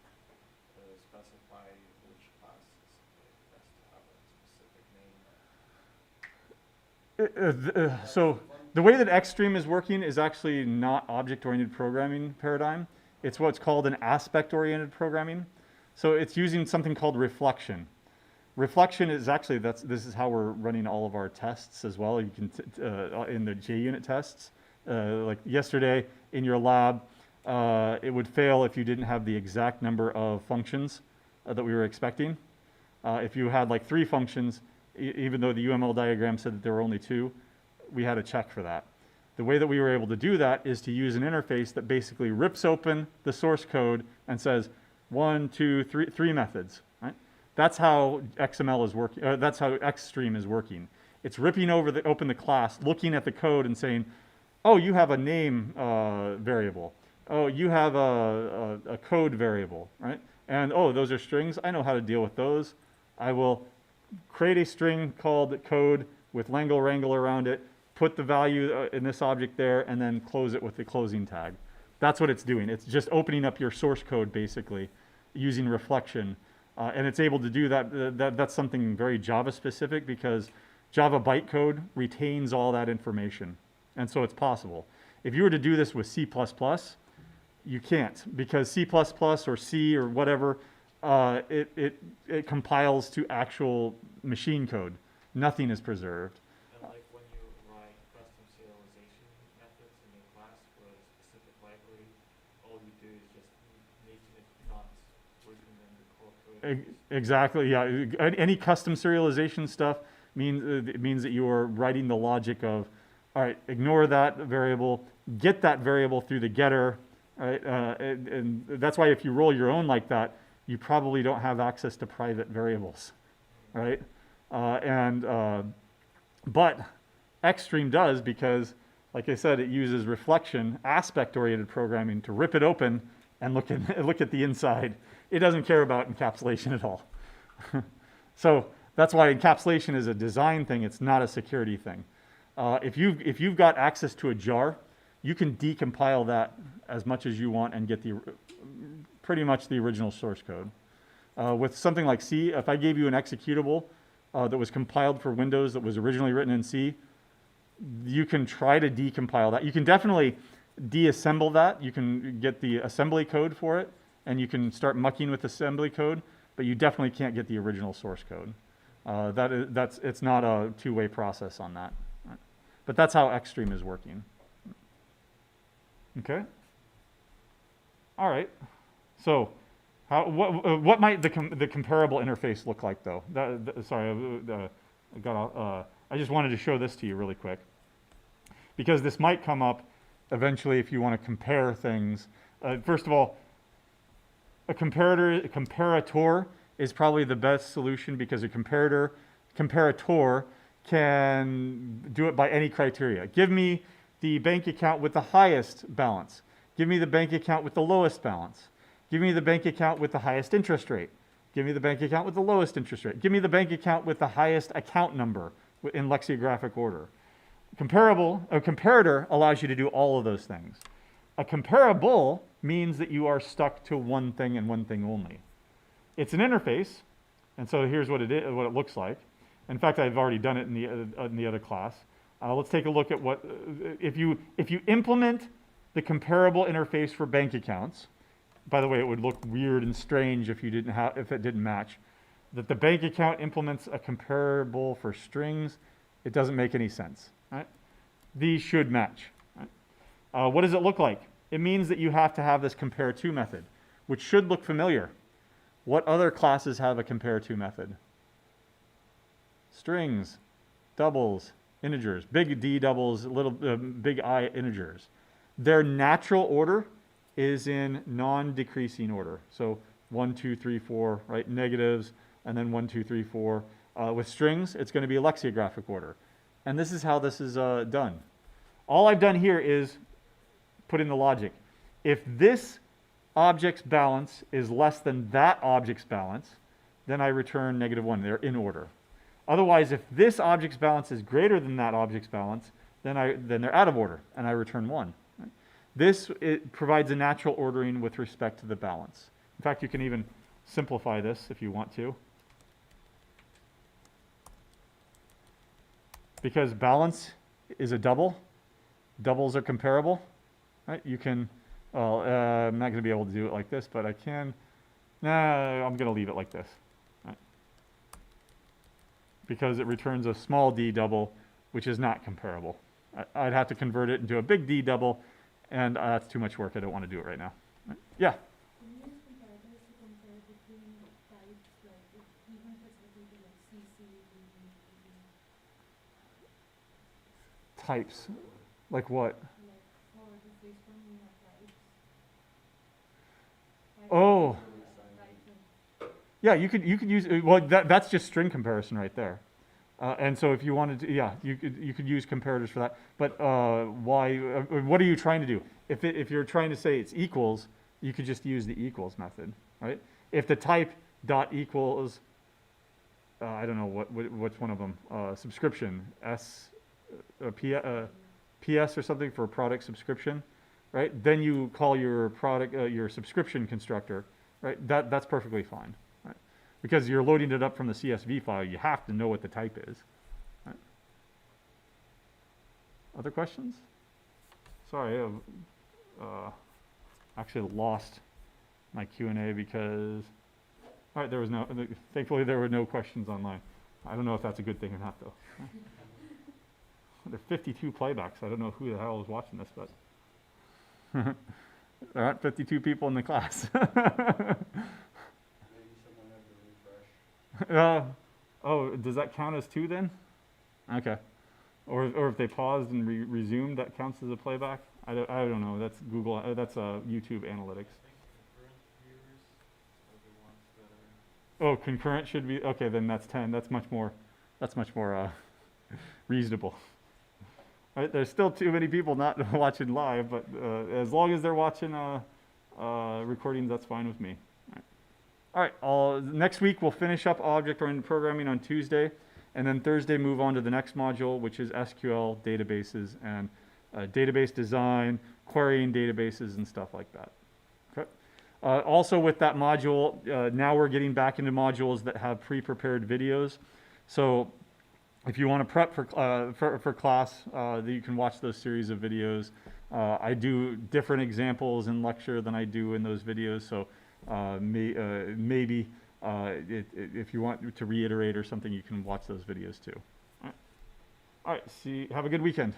specify which classes it has to have a specific name? So the way that Xstream is working is actually not object-oriented programming paradigm. It's what's called an aspect-oriented programming. So it's using something called reflection. Reflection is actually, this is how we're running all of our tests as well. You can, in the JUnit tests, like yesterday in your lab, it would fail if you didn't have the exact number of functions that we were expecting. If you had like 3 functions, even though the UML diagram said that there were only 2, we had a check for that. The way that we were able to do that is to use an interface that basically rips open the source code and says 1, 2, 3 methods. Right? That's how XML is working. That's how Xstream is working. It's ripping open the class, looking at the code and saying, Oh, you have a name variable. Oh, you have a code variable, right? And oh, those are strings. I know how to deal with those. I will create a string called code with Langle Wrangle around it, put the value in this object there, and then close it with the closing tag. That's what it's doing. It's just opening up your source code, basically, using reflection. And it's able to do that. That's something very Java specific, because Java bytecode retains all that information. And so it's possible. If you were to do this with C++, you can't, because C++ or C or whatever, it compiles to actual machine code. Nothing is preserved. And like when you write custom serialization methods in a class for a specific library, all you do is just making it not written in the core code. Exactly, yeah. Any custom serialization stuff means that you are writing the logic of, all right, ignore that variable, get that variable through the getter, right? And that's why if you roll your own like that, you probably don't have access to private variables, right? But Xstream does, because, like I said, it uses reflection, aspect-oriented programming to rip it open and look at the inside. It doesn't care about encapsulation at all. So that's why encapsulation is a design thing. It's not a security thing. If you've got access to a jar, you can decompile that as much as you want and get pretty much the original source code. With something like C, if I gave you an executable that was compiled for Windows that was originally written in C, you can try to decompile that. You can definitely deassemble that. You can get the assembly code for it, and you can start mucking with assembly code, but you definitely can't get the original source code. It's not a two-way process on that. But that's how Xstream is working. Okay. All right. So, what might the comparable interface look like, though? I just wanted to show this to you really quick, because this might come up eventually if you want to compare things. First of all, a comparator is probably the best solution, because a comparator can do it by any criteria. Give me the bank account with the highest balance. Give me the bank account with the lowest balance. Give me the bank account with the highest interest rate. Give me the bank account with the lowest interest rate. Give me the bank account with the highest account number in lexicographic order. A comparator allows you to do all of those things. A comparable means that you are stuck to one thing and one thing only. It's an interface, and so here's what it looks like. In fact, I've already done it in the other class. Let's take a look at what if you implement the comparable interface for bank accounts. By the way, it would look weird and strange if it didn't match. That the bank account implements a comparable for strings, it doesn't make any sense. Right? These should match. Right? What does it look like? It means that you have to have this compare to method, which should look familiar. What other classes have a compare to method? Strings, doubles, integers, big D doubles, big I integers. Their natural order is in non-decreasing order. So 1, 2, 3, 4, right? Negatives, and then 1, 2, 3, 4. With strings, it's going to be a lexicographic order. And this is how this is done. All I've done here is put in the logic. If this object's balance is less than that object's balance, then I return -1. They're in order. Otherwise, if this object's balance is greater than that object's balance, then they're out of order, and I return 1. Right? It provides a natural ordering with respect to the balance. In fact, you can even simplify this if you want to. Because balance is a double, doubles are comparable, right? You can, I'm not going to be able to do it like this, but I can. I'm going to leave it like this. Right? Because it returns a small d double, which is not comparable. I'd have to convert it into a big D double, and that's too much work. I don't want to do it right now. Right? Yeah? Can you use comparators to compare between types, like even if it's between like CC, Types. Like what? like for the face one we have types. Oh. Types and Yeah, you could use, well, that's just string comparison right there. And so if you wanted to, yeah, you could use comparators for that. But why? What are you trying to do? If you're trying to say it's equals, you could just use the equals method, right? If the type dot equals, I don't know what's one of them, subscription PS or something for product subscription, right? Then you call your product your subscription constructor, right? That's perfectly fine, right? Because you're loading it up from the CSV file, you have to know what the type is. Right? Other questions? Sorry, I actually lost my Q&A because, all right, thankfully there were no questions online. I don't know if that's a good thing or not though. There are 52 playbacks. I don't know who the hell is watching this, but there aren't 52 people in the class. Maybe someone had to refresh. Oh, does that count as 2 then? Okay. Or if they paused and resumed, that counts as a playback? I don't know. That's Google. That's YouTube Analytics. I think concurrent viewers are the ones that are. Oh, concurrent should be okay. Then that's 10. That's much more reasonable. Right, there's still too many people not watching live, but as long as they're watching recordings, that's fine with me. All right. Next week we'll finish up object-oriented programming on Tuesday, and then Thursday move on to the next module, which is SQL databases and database design, querying databases, and stuff like that. Okay. Also with that module, now we're getting back into modules that have pre-prepared videos. So if you want to prep for class, you can watch those series of videos. I do different examples in lecture than I do in those videos, so maybe if you want to reiterate or something, you can watch those videos too. All right, have a good weekend.